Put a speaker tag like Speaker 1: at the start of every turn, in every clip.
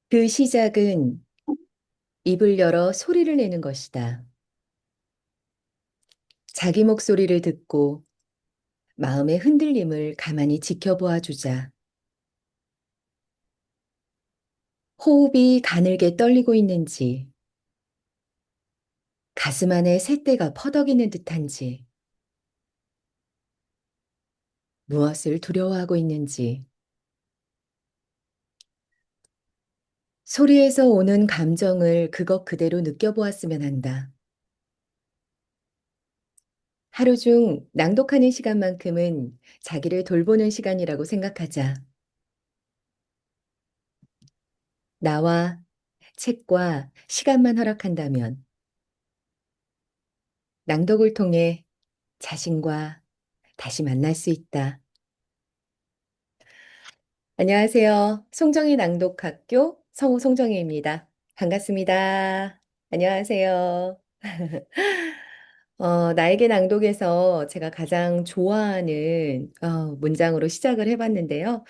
Speaker 1: 그 시작은 입을 열어 소리를 내는 것이다. 자기 목소리를 듣고 마음의 흔들림을 가만히 지켜보아 주자. 호흡이 가늘게 떨리고 있는지, 가슴 안에 새떼가 퍼덕이는 듯한지, 무엇을 두려워하고 있는지, 소리에서 오는 감정을 그것 그대로 느껴보았으면 한다. 하루 중 낭독하는 시간만큼은 자기를 돌보는 시간이라고 생각하자. 나와 책과 시간만 허락한다면 낭독을 통해 자신과 다시 만날 수 있다. 안녕하세요. 송정희 낭독학교 성우 송정희입니다. 반갑습니다. 안녕하세요. 나에게 낭독에서 제가 가장 좋아하는 문장으로 시작을 해봤는데요.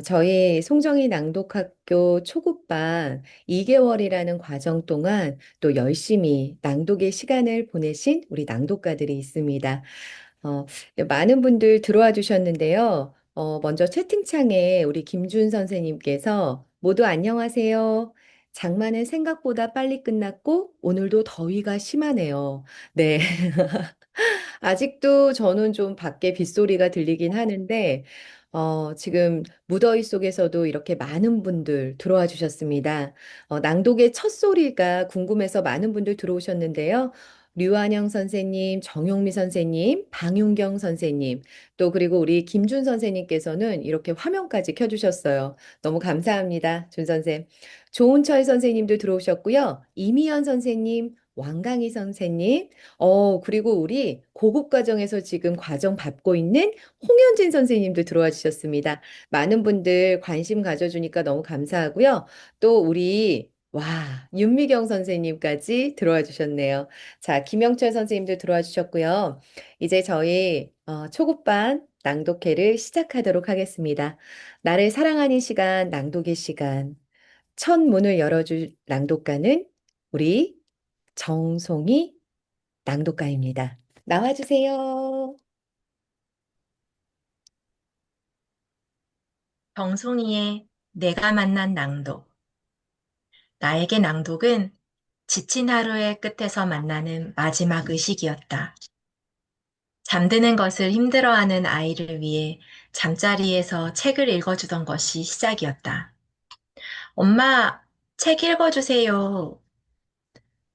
Speaker 1: 저희 송정희 낭독학교 초급반 2개월이라는 과정 동안 또 열심히 낭독의 시간을 보내신 우리 낭독가들이 있습니다. 어, 많은 분들 들어와 주셨는데요. 먼저 채팅창에 우리 김준 선생님께서 모두 안녕하세요. 장마는 생각보다 빨리 끝났고 오늘도 더위가 심하네요. 네. 아직도 저는 좀 밖에 빗소리가 들리긴 하는데, 지금 무더위 속에서도 이렇게 많은 분들 들어와 주셨습니다. 낭독의 첫 소리가 궁금해서 많은 분들 들어오셨는데요. 류한영 선생님, 정용미 선생님, 방윤경 선생님, 또 그리고 우리 김준 선생님께서는 이렇게 화면까지 켜주셨어요. 너무 감사합니다, 준 선생. 조은철 선생님도 들어오셨고요. 이미연 선생님, 왕강희 선생님, 그리고 우리 고급 과정에서 지금 과정 밟고 있는 홍현진 선생님도 들어와 주셨습니다. 많은 분들 관심 가져주니까 너무 감사하고요. 또 우리 윤미경 선생님까지 들어와 주셨네요. 자, 김영철 선생님도 들어와 주셨고요. 이제 저희 초급반 낭독회를 시작하도록 하겠습니다. 나를 사랑하는 시간, 낭독의 시간. 첫 문을 열어줄 낭독가는 우리 정송이 낭독가입니다. 나와주세요.
Speaker 2: 정송이의 내가 만난 낭독. 나에게 낭독은 지친 하루의 끝에서 만나는 마지막 의식이었다. 잠드는 것을 힘들어하는 아이를 위해 잠자리에서 책을 읽어주던 것이 시작이었다. 엄마, 책 읽어주세요.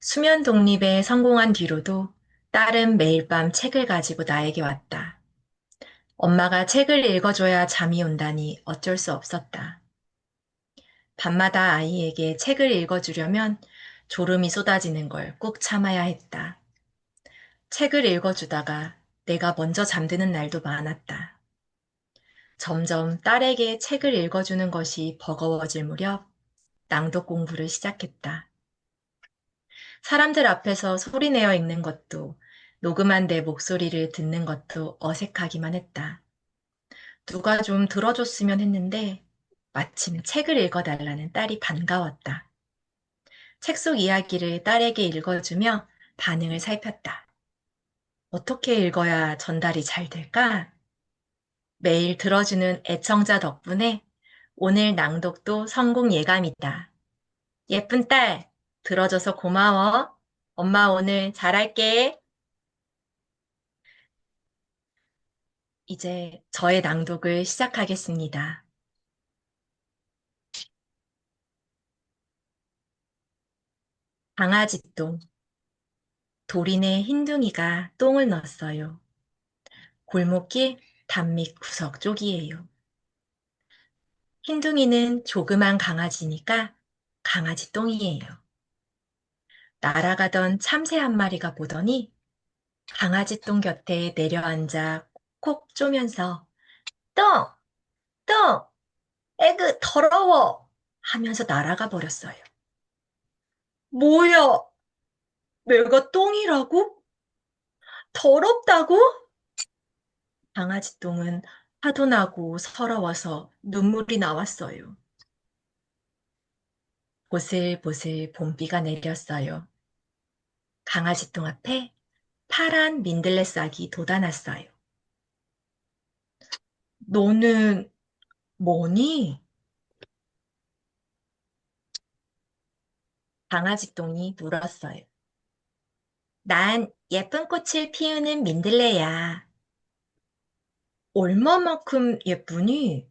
Speaker 2: 수면 독립에 성공한 뒤로도 딸은 매일 밤 책을 가지고 나에게 왔다. 엄마가 책을 읽어줘야 잠이 온다니 어쩔 수 없었다. 밤마다 아이에게 책을 읽어주려면 졸음이 쏟아지는 걸 꾹 참아야 했다. 책을 읽어주다가 내가 먼저 잠드는 날도 많았다. 점점 딸에게 책을 읽어주는 것이 버거워질 무렵 낭독 공부를 시작했다. 사람들 앞에서 소리내어 읽는 것도 녹음한 내 목소리를 듣는 것도 어색하기만 했다. 누가 좀 들어줬으면 했는데 마침 책을 읽어달라는 딸이 반가웠다. 책 속 이야기를 딸에게 읽어주며 반응을 살폈다. 어떻게 읽어야 전달이 잘 될까? 매일 들어주는 애청자 덕분에 오늘 낭독도 성공 예감이다. 예쁜 딸, 들어줘서 고마워. 엄마 오늘 잘할게. 이제 저의 낭독을 시작하겠습니다. 강아지똥. 도린의 흰둥이가 똥을 넣었어요. 골목길 단밑 구석 쪽이에요. 흰둥이는 조그만 강아지니까 강아지 똥이에요. 날아가던 참새 한 마리가 보더니 강아지 똥 곁에 내려앉아 콕 쪼면서 똥! 똥! 에그 더러워! 하면서 날아가 버렸어요. 뭐야? 내가 똥이라고? 더럽다고? 강아지 똥은 화도 나고 서러워서 눈물이 나왔어요. 보슬보슬 봄비가 내렸어요. 강아지똥 앞에 파란 민들레 싹이 돋아났어요. 너는 뭐니? 강아지똥이 물었어요. 난 예쁜 꽃을 피우는 민들레야. 얼마만큼 예쁘니?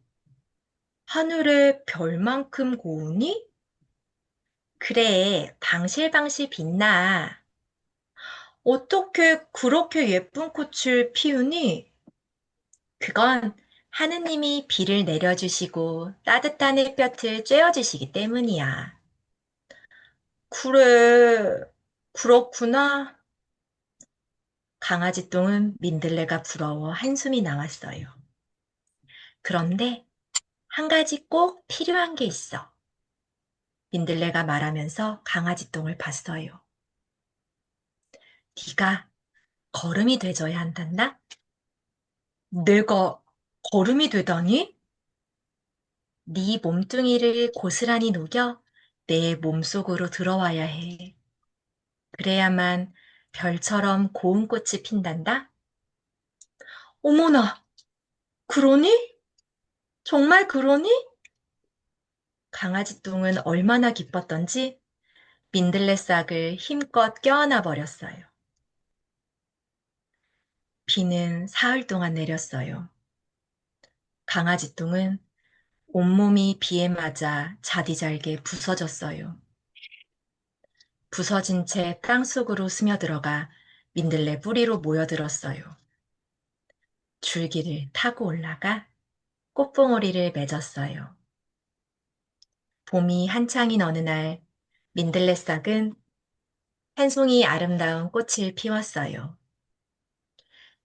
Speaker 2: 하늘에 별만큼 고우니? 그래, 방실방실 빛나. 어떻게 그렇게 예쁜 꽃을 피우니? 그건 하느님이 비를 내려주시고 따뜻한 햇볕을 쬐어주시기 때문이야. 그래, 그렇구나. 강아지똥은 민들레가 부러워 한숨이 나왔어요. 그런데 한 가지 꼭 필요한 게 있어. 민들레가 말하면서 강아지똥을 봤어요. 네가 거름이 돼줘야 한단다. 내가 거름이 되다니? 네 몸뚱이를 고스란히 녹여 내 몸속으로 들어와야 해. 그래야만 별처럼 고운 꽃이 핀단다. 어머나, 그러니? 정말 그러니? 강아지 똥은 얼마나 기뻤던지 민들레 싹을 힘껏 껴안아 버렸어요. 비는 사흘 동안 내렸어요. 강아지 똥은 온몸이 비에 맞아 자디잘게 부서졌어요. 부서진 채 땅속으로 스며들어가 민들레 뿌리로 모여들었어요. 줄기를 타고 올라가 꽃봉오리를 맺었어요. 봄이 한창인 어느 날 민들레 싹은 한 송이 아름다운 꽃을 피웠어요.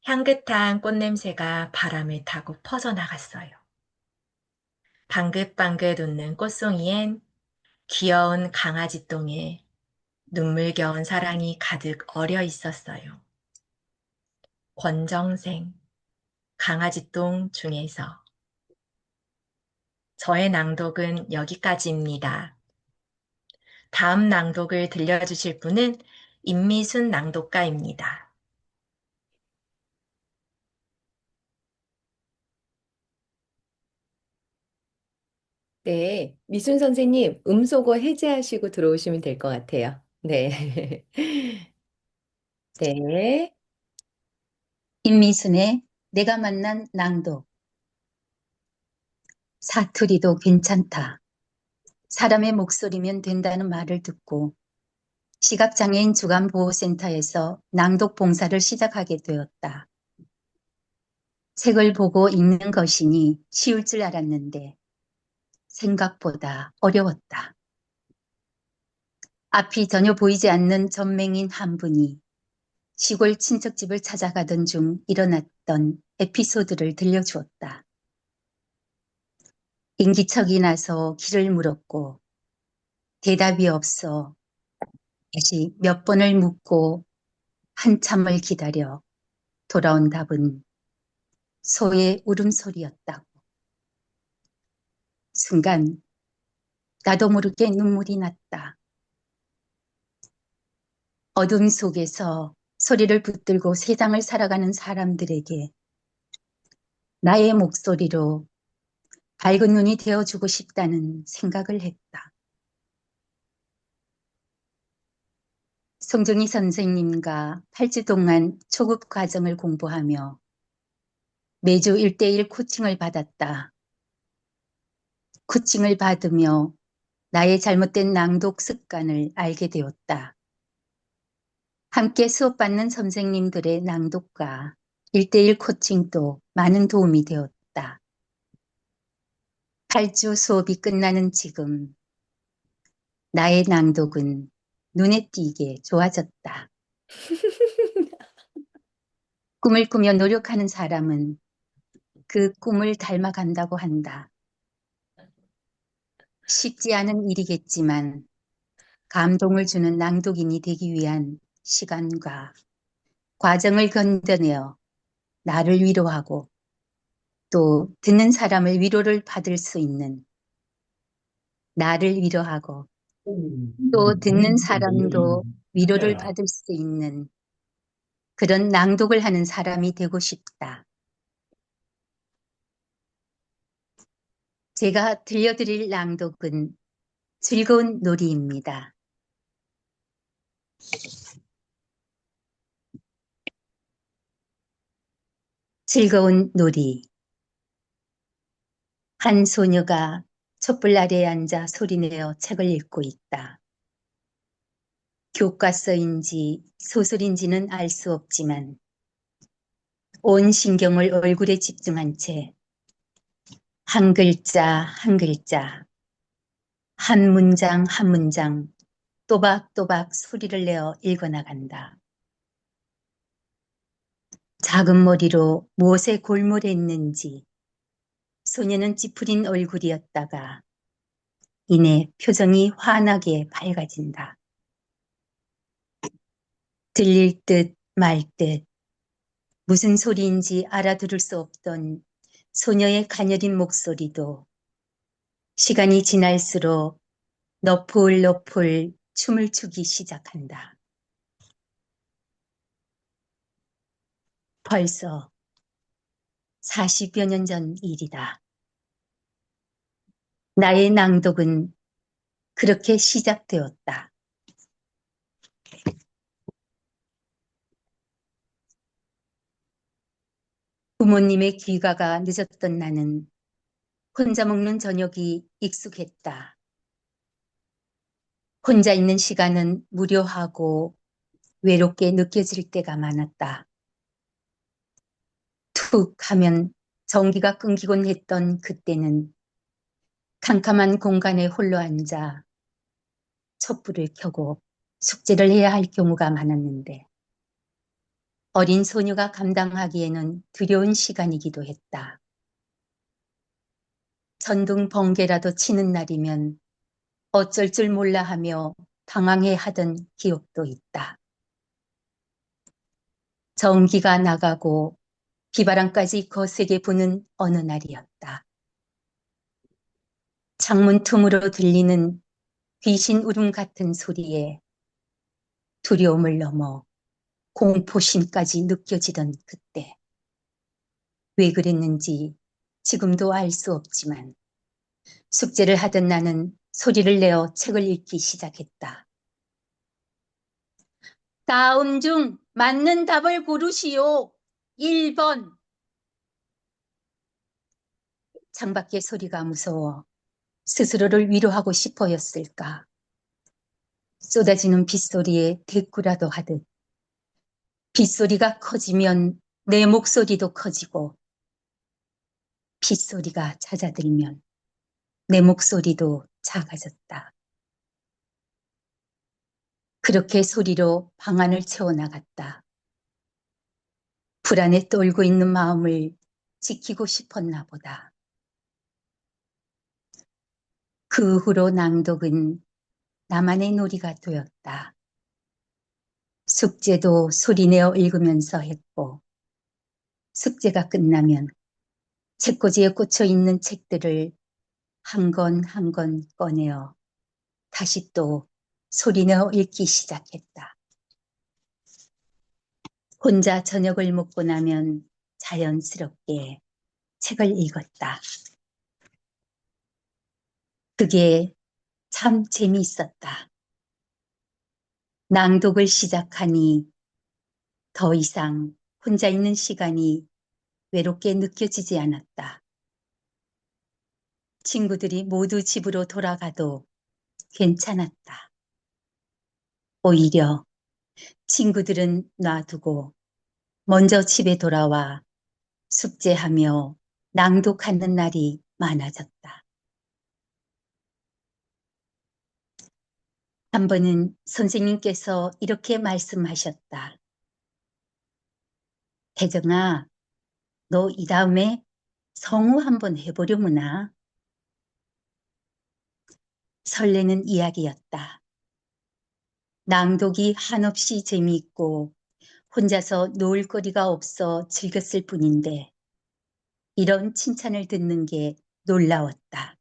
Speaker 2: 향긋한 꽃냄새가 바람을 타고 퍼져나갔어요. 방긋방긋 웃는 꽃송이엔 귀여운 강아지 똥에 눈물겨운 사랑이 가득 어려 있었어요. 권정생, 강아지 똥 중에서. 저의 낭독은 여기까지입니다. 다음 낭독을 들려주실 분은 임미순 낭독가입니다.
Speaker 1: 네, 미순 선생님, 음소거 해제하시고 들어오시면 될 것 같아요. 네. 네.
Speaker 3: 임미순의 내가 만난 낭독. 사투리도 괜찮다. 사람의 목소리면 된다는 말을 듣고 시각장애인 주간보호센터에서 낭독 봉사를 시작하게 되었다. 책을 보고 읽는 것이니 쉬울 줄 알았는데 생각보다 어려웠다. 앞이 전혀 보이지 않는 전맹인 한 분이 시골 친척집을 찾아가던 중 일어났던 에피소드를 들려주었다. 인기척이 나서 길을 물었고 대답이 없어 다시 몇 번을 묻고 한참을 기다려 돌아온 답은 소의 울음소리였다고. 순간 나도 모르게 눈물이 났다. 어둠 속에서 소리를 붙들고 세상을 살아가는 사람들에게 나의 목소리로 밝은 눈이 되어주고 싶다는 생각을 했다. 송정희 선생님과 8주 동안 초급 과정을 공부하며 매주 1대1 코칭을 받았다. 코칭을 받으며 나의 잘못된 낭독 습관을 알게 되었다. 함께 수업받는 선생님들의 낭독과 1대1 코칭도 많은 도움이 되었다. 8주 수업이 끝나는 지금 나의 낭독은 눈에 띄게 좋아졌다. 꿈을 꾸며 노력하는 사람은 그 꿈을 닮아간다고 한다. 쉽지 않은 일이겠지만 감동을 주는 낭독인이 되기 위한 시간과 과정을 견뎌내어 나를 위로하고 또 듣는 사람을 위로를 받을 수 있는 나를 위로하고 또 듣는 사람도 위로를 받을 수 있는 그런 낭독을 하는 사람이 되고 싶다. 제가 들려드릴 낭독은 즐거운 놀이입니다. 즐거운 놀이. 한 소녀가 촛불 아래에 앉아 소리내어 책을 읽고 있다. 교과서인지 소설인지는 알 수 없지만 온 신경을 얼굴에 집중한 채 한 글자 한 글자, 한 문장 한 문장 또박또박 소리를 내어 읽어나간다. 작은 머리로 무엇에 골몰했는지 소녀는 찌푸린 얼굴이었다가 이내 표정이 환하게 밝아진다. 들릴 듯 말 듯 무슨 소리인지 알아들을 수 없던 소녀의 가녀린 목소리도 시간이 지날수록 너풀너풀 춤을 추기 시작한다. 벌써 40여 년 전 일이다. 나의 낭독은 그렇게 시작되었다. 부모님의 귀가가 늦었던 나는 혼자 먹는 저녁이 익숙했다. 혼자 있는 시간은 무료하고 외롭게 느껴질 때가 많았다. 툭 하면 전기가 끊기곤 했던 그때는 캄캄한 공간에 홀로 앉아 촛불을 켜고 숙제를 해야 할 경우가 많았는데 어린 소녀가 감당하기에는 두려운 시간이기도 했다. 천둥 번개라도 치는 날이면 어쩔 줄 몰라 하며 당황해 하던 기억도 있다. 전기가 나가고 비바람까지 거세게 부는 어느 날이었다. 창문 틈으로 들리는 귀신 울음 같은 소리에 두려움을 넘어 공포심까지 느껴지던 그때. 왜 그랬는지 지금도 알 수 없지만 숙제를 하던 나는 소리를 내어 책을 읽기 시작했다. 다음 중 맞는 답을 고르시오. 1번. 창밖의 소리가 무서워 스스로를 위로하고 싶어였을까. 쏟아지는 빗소리에 대꾸라도 하듯 빗소리가 커지면 내 목소리도 커지고 빗소리가 잦아들면 내 목소리도 작아졌다. 그렇게 소리로 방안을 채워나갔다. 불안에 떨고 있는 마음을 지키고 싶었나 보다. 그 후로 낭독은 나만의 놀이가 되었다. 숙제도 소리내어 읽으면서 했고 숙제가 끝나면 책꽂이에 꽂혀 있는 책들을 한 권 한 권 꺼내어 다시 또 소리내어 읽기 시작했다. 혼자 저녁을 먹고 나면 자연스럽게 책을 읽었다. 그게 참 재미있었다. 낭독을 시작하니 더 이상 혼자 있는 시간이 외롭게 느껴지지 않았다. 친구들이 모두 집으로 돌아가도 괜찮았다. 오히려 친구들은 놔두고 먼저 집에 돌아와 숙제하며 낭독하는 날이 많아졌다. 한 번은 선생님께서 이렇게 말씀하셨다. 혜정아, 너 이 다음에 성우 한번 해보려무나? 설레는 이야기였다. 낭독이 한없이 재미있고 혼자서 놓을 거리가 없어 즐겼을 뿐인데 이런 칭찬을 듣는 게 놀라웠다.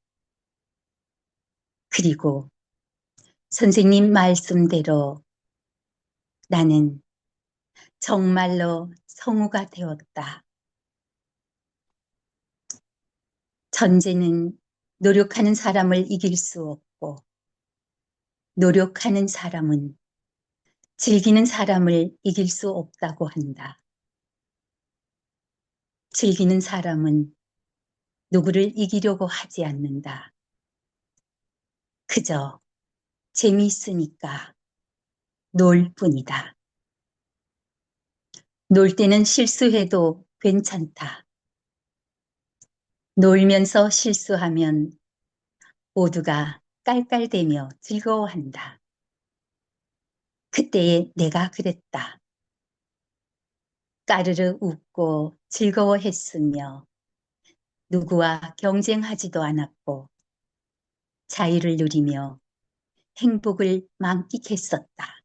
Speaker 3: 그리고 선생님 말씀대로 나는 정말로 성우가 되었다. 전제는 노력하는 사람을 이길 수 없고, 노력하는 사람은 즐기는 사람을 이길 수 없다고 한다. 즐기는 사람은 누구를 이기려고 하지 않는다. 그저 재미있으니까 놀 뿐이다. 놀 때는 실수해도 괜찮다. 놀면서 실수하면 모두가 깔깔대며 즐거워한다. 그때의 내가 그랬다. 까르르 웃고 즐거워했으며 누구와 경쟁하지도 않았고 자유를 누리며 행복을 만끽했었다.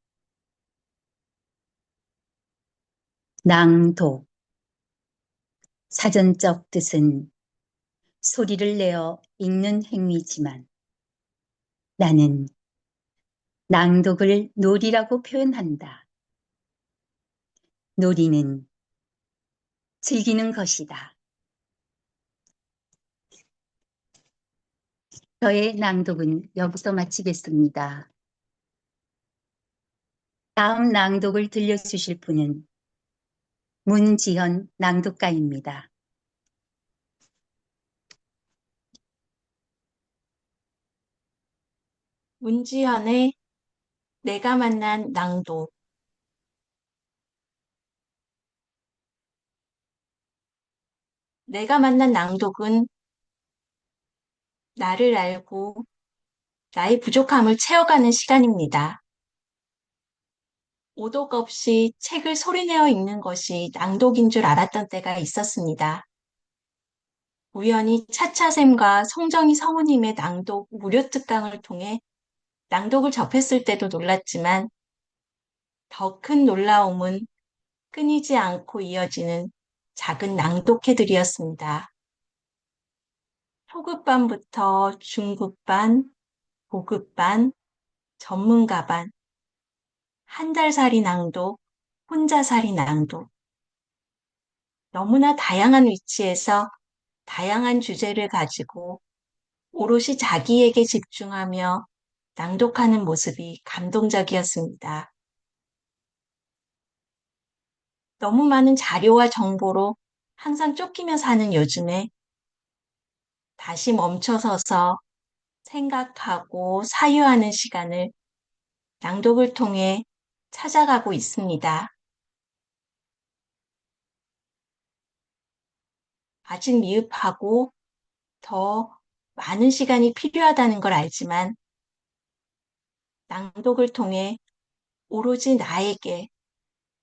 Speaker 3: 낭독. 사전적 뜻은 소리를 내어 읽는 행위지만 나는 낭독을 놀이라고 표현한다. 놀이는 즐기는 것이다. 저의 낭독은 여기서 마치겠습니다. 다음 낭독을 들려주실 분은 문지현 낭독가입니다.
Speaker 4: 문지연의 내가 만난 낭독. 내가 만난 낭독은 나를 알고 나의 부족함을 채워가는 시간입니다. 오독 없이 책을 소리내어 읽는 것이 낭독인 줄 알았던 때가 있었습니다. 우연히 차차샘과 송정희 성우님의 낭독 무료 특강을 통해 낭독을 접했을 때도 놀랐지만 더 큰 놀라움은 끊이지 않고 이어지는 작은 낭독회들이었습니다. 초급반부터 중급반, 고급반, 전문가반, 한 달살이 낭독, 혼자살이 낭독. 너무나 다양한 위치에서 다양한 주제를 가지고 오롯이 자기에게 집중하며 낭독하는 모습이 감동적이었습니다. 너무 많은 자료와 정보로 항상 쫓기며 사는 요즘에 다시 멈춰서서 생각하고 사유하는 시간을 낭독을 통해 찾아가고 있습니다. 아직 미흡하고 더 많은 시간이 필요하다는 걸 알지만 낭독을 통해 오로지 나에게,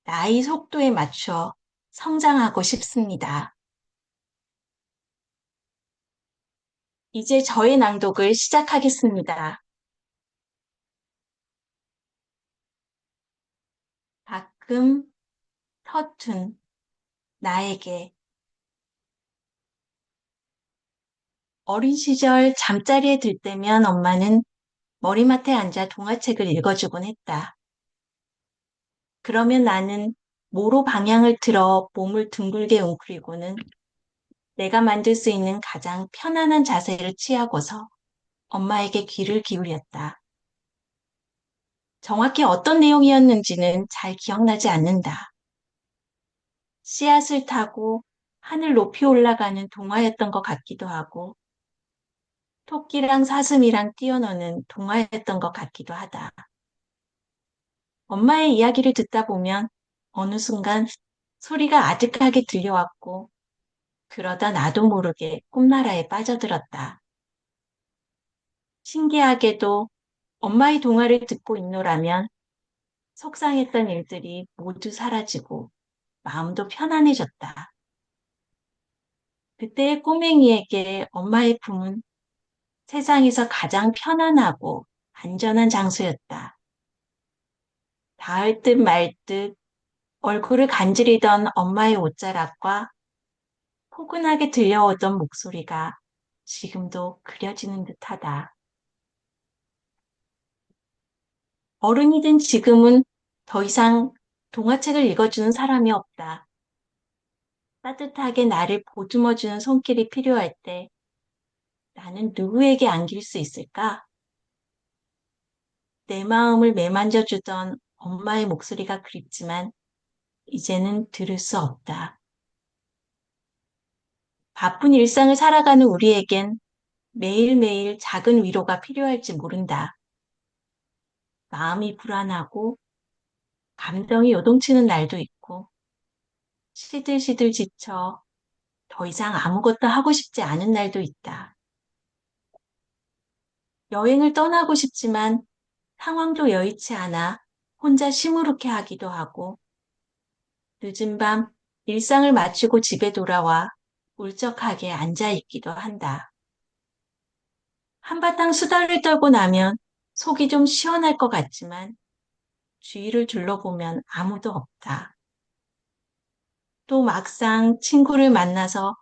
Speaker 4: 나의 속도에 맞춰 성장하고 싶습니다. 이제 저의 낭독을 시작하겠습니다. 가끔 서툰 나에게 어린 시절 잠자리에 들 때면 엄마는 머리맡에 앉아 동화책을 읽어주곤 했다. 그러면 나는 모로 방향을 틀어 몸을 둥글게 웅크리고는 내가 만들 수 있는 가장 편안한 자세를 취하고서 엄마에게 귀를 기울였다. 정확히 어떤 내용이었는지는 잘 기억나지 않는다. 씨앗을 타고 하늘 높이 올라가는 동화였던 것 같기도 하고, 토끼랑 사슴이랑 뛰어노는 동화였던 것 같기도 하다. 엄마의 이야기를 듣다 보면 어느 순간 소리가 아득하게 들려왔고, 그러다 나도 모르게 꿈나라에 빠져들었다. 신기하게도 엄마의 동화를 듣고 있노라면 속상했던 일들이 모두 사라지고 마음도 편안해졌다. 그때의 꼬맹이에게 엄마의 품은 세상에서 가장 편안하고 안전한 장소였다. 닿을 듯 말 듯 얼굴을 간지리던 엄마의 옷자락과 포근하게 들려오던 목소리가 지금도 그려지는 듯하다. 어른이 된 지금은 더 이상 동화책을 읽어주는 사람이 없다. 따뜻하게 나를 보듬어주는 손길이 필요할 때 나는 누구에게 안길 수 있을까? 내 마음을 매만져주던 엄마의 목소리가 그립지만 이제는 들을 수 없다. 바쁜 일상을 살아가는 우리에겐 매일매일 작은 위로가 필요할지 모른다. 마음이 불안하고 감정이 요동치는 날도 있고 시들시들 지쳐 더 이상 아무것도 하고 싶지 않은 날도 있다. 여행을 떠나고 싶지만 상황도 여의치 않아 혼자 시무룩해 하기도 하고 늦은 밤 일상을 마치고 집에 돌아와 울적하게 앉아 있기도 한다. 한바탕 수다를 떨고 나면 속이 좀 시원할 것 같지만 주위를 둘러보면 아무도 없다. 또 막상 친구를 만나서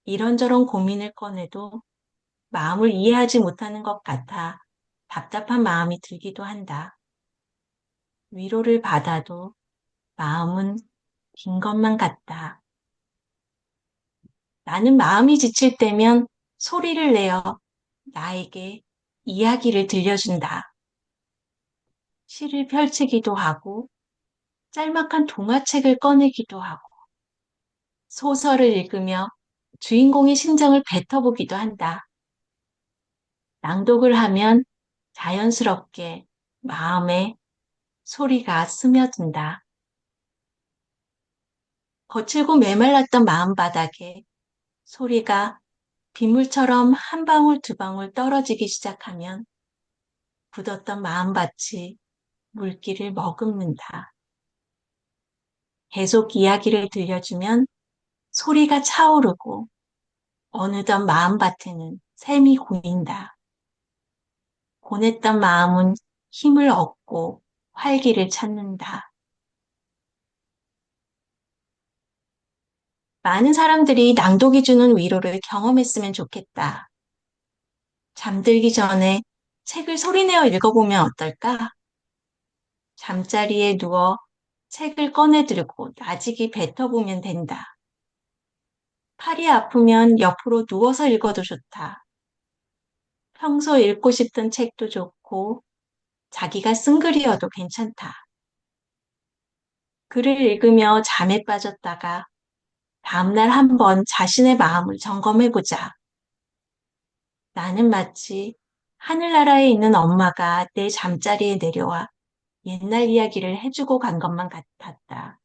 Speaker 4: 이런저런 고민을 꺼내도 마음을 이해하지 못하는 것 같아 답답한 마음이 들기도 한다. 위로를 받아도 마음은 빈 것만 같다. 나는 마음이 지칠 때면 소리를 내어 나에게 이야기를 들려준다. 시를 펼치기도 하고 짤막한 동화책을 꺼내기도 하고 소설을 읽으며 주인공의 심정을 뱉어보기도 한다. 낭독을 하면 자연스럽게 마음에 소리가 스며든다. 거칠고 메말랐던 마음바닥에 소리가 빗물처럼 한 방울 두 방울 떨어지기 시작하면 굳었던 마음밭이 물기를 머금는다. 계속 이야기를 들려주면 소리가 차오르고 어느덧 마음밭에는 샘이 고인다. 고냈던 마음은 힘을 얻고 활기를 찾는다. 많은 사람들이 낭독이 주는 위로를 경험했으면 좋겠다. 잠들기 전에 책을 소리내어 읽어보면 어떨까? 잠자리에 누워 책을 꺼내 들고 나직이 뱉어보면 된다. 팔이 아프면 옆으로 누워서 읽어도 좋다. 평소 읽고 싶던 책도 좋고 자기가 쓴 글이어도 괜찮다. 글을 읽으며 잠에 빠졌다가 다음날 한번 자신의 마음을 점검해보자. 나는 마치 하늘나라에 있는 엄마가 내 잠자리에 내려와 옛날 이야기를 해주고 간 것만 같았다.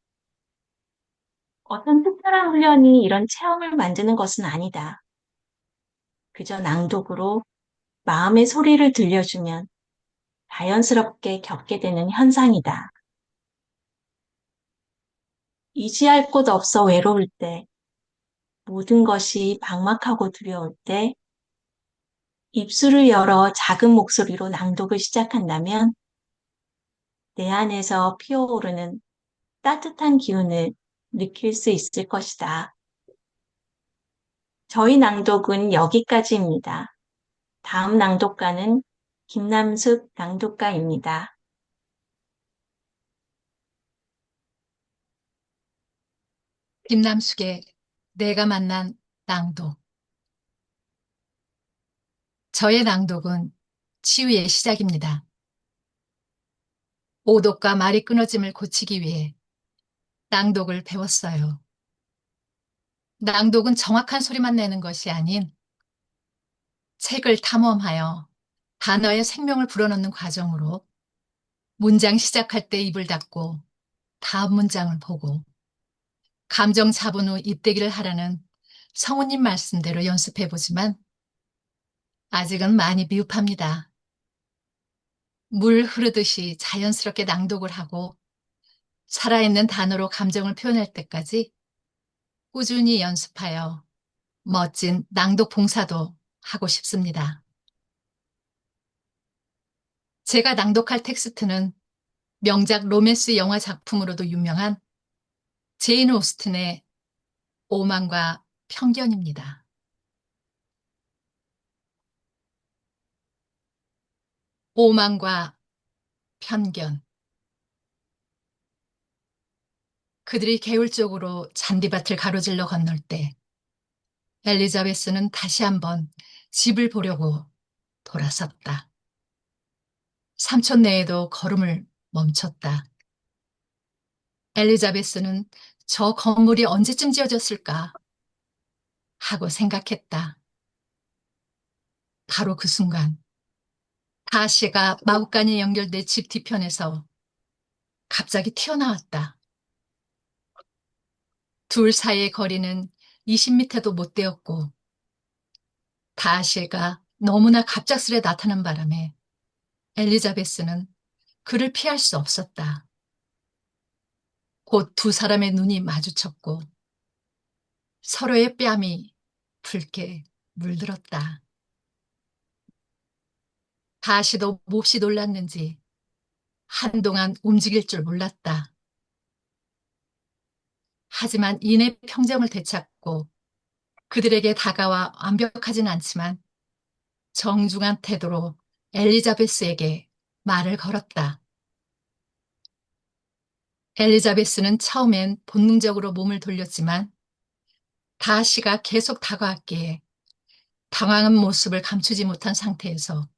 Speaker 4: 어떤 특별한 훈련이 이런 체험을 만드는 것은 아니다. 그저 낭독으로 마음의 소리를 들려주면 자연스럽게 겪게 되는 현상이다. 이지할 곳 없어 외로울 때, 모든 것이 막막하고 두려울 때, 입술을 열어 작은 목소리로 낭독을 시작한다면 내 안에서 피어오르는 따뜻한 기운을 느낄 수 있을 것이다. 저희 낭독은 여기까지입니다. 다음 낭독가는 김남숙 낭독가입니다.
Speaker 5: 김남숙의 내가 만난 낭독. 저의 낭독은 치유의 시작입니다. 오독과 말이 끊어짐을 고치기 위해 낭독을 배웠어요. 낭독은 정확한 소리만 내는 것이 아닌 책을 탐험하여 단어의 생명을 불어넣는 과정으로 문장 시작할 때 입을 닫고 다음 문장을 보고 감정 잡은 후 입대기를 하라는 성우님 말씀대로 연습해보지만 아직은 많이 미흡합니다. 물 흐르듯이 자연스럽게 낭독을 하고 살아있는 단어로 감정을 표현할 때까지 꾸준히 연습하여 멋진 낭독 봉사도 하고 싶습니다. 제가 낭독할 텍스트는 명작 로맨스 영화 작품으로도 유명한 제인 오스틴의 오만과 편견입니다. 오만과 편견. 그들이 개울쪽으로 잔디밭을 가로질러 건널 때 엘리자베스는 다시 한번 집을 보려고 돌아섰다. 삼촌네에도 걸음을 멈췄다. 엘리자베스는 저 건물이 언제쯤 지어졌을까 하고 생각했다. 바로 그 순간 다시가 마구간이 연결된 집 뒤편에서 갑자기 튀어나왔다. 둘 사이의 거리는 20m도 못 되었고 다시가 너무나 갑작스레 나타난 바람에 엘리자베스는 그를 피할 수 없었다. 곧 두 사람의 눈이 마주쳤고 서로의 뺨이 붉게 물들었다. 다시도 몹시 놀랐는지 한동안 움직일 줄 몰랐다. 하지만 이내 평정을 되찾고 그들에게 다가와 완벽하진 않지만 정중한 태도로 엘리자베스에게 말을 걸었다. 엘리자베스는 처음엔 본능적으로 몸을 돌렸지만 다시가 계속 다가왔기에 당황한 모습을 감추지 못한 상태에서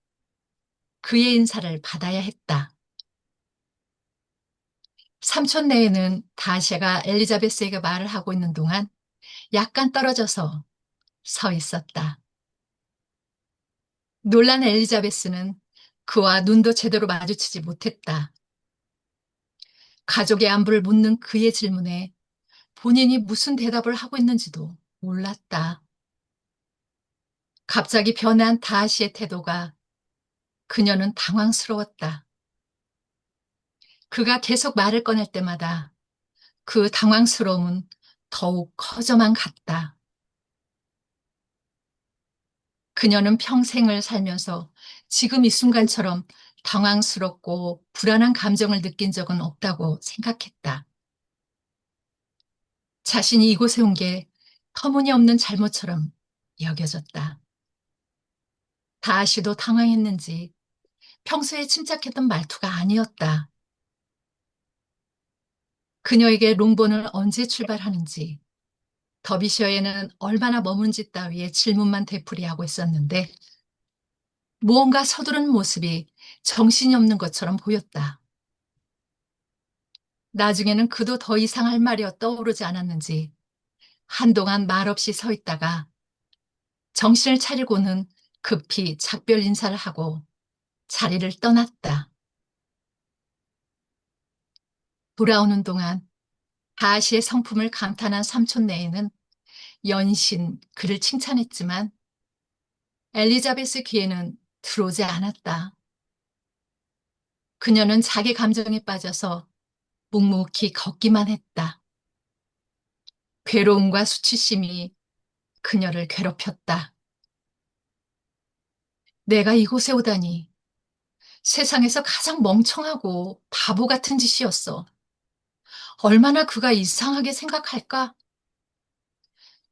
Speaker 5: 그의 인사를 받아야 했다. 삼촌네에는 다시가 엘리자베스에게 말을 하고 있는 동안 약간 떨어져서 서 있었다. 놀란 엘리자베스는 그와 눈도 제대로 마주치지 못했다. 가족의 안부를 묻는 그의 질문에 본인이 무슨 대답을 하고 있는지도 몰랐다. 갑자기 변한 다시의 태도가 그녀는 당황스러웠다. 그가 계속 말을 꺼낼 때마다 그 당황스러움은 더욱 커져만 갔다. 그녀는 평생을 살면서 지금 이 순간처럼 당황스럽고 불안한 감정을 느낀 적은 없다고 생각했다. 자신이 이곳에 온 게 터무니없는 잘못처럼 여겨졌다. 다시도 당황했는지 평소에 침착했던 말투가 아니었다. 그녀에게 롱본을 언제 출발하는지, 더비셔에는 얼마나 머문지 따위의 질문만 되풀이하고 있었는데 무언가 서두른 모습이 정신이 없는 것처럼 보였다. 나중에는 그도 더 이상 할 말이 떠오르지 않았는지 한동안 말없이 서 있다가 정신을 차리고는 급히 작별 인사를 하고 자리를 떠났다. 돌아오는 동안 다시의 성품을 감탄한 삼촌네에는 연신 그를 칭찬했지만 엘리자베스 귀에는 들어오지 않았다. 그녀는 자기 감정에 빠져서 묵묵히 걷기만 했다. 괴로움과 수치심이 그녀를 괴롭혔다. 내가 이곳에 오다니 세상에서 가장 멍청하고 바보 같은 짓이었어. 얼마나 그가 이상하게 생각할까?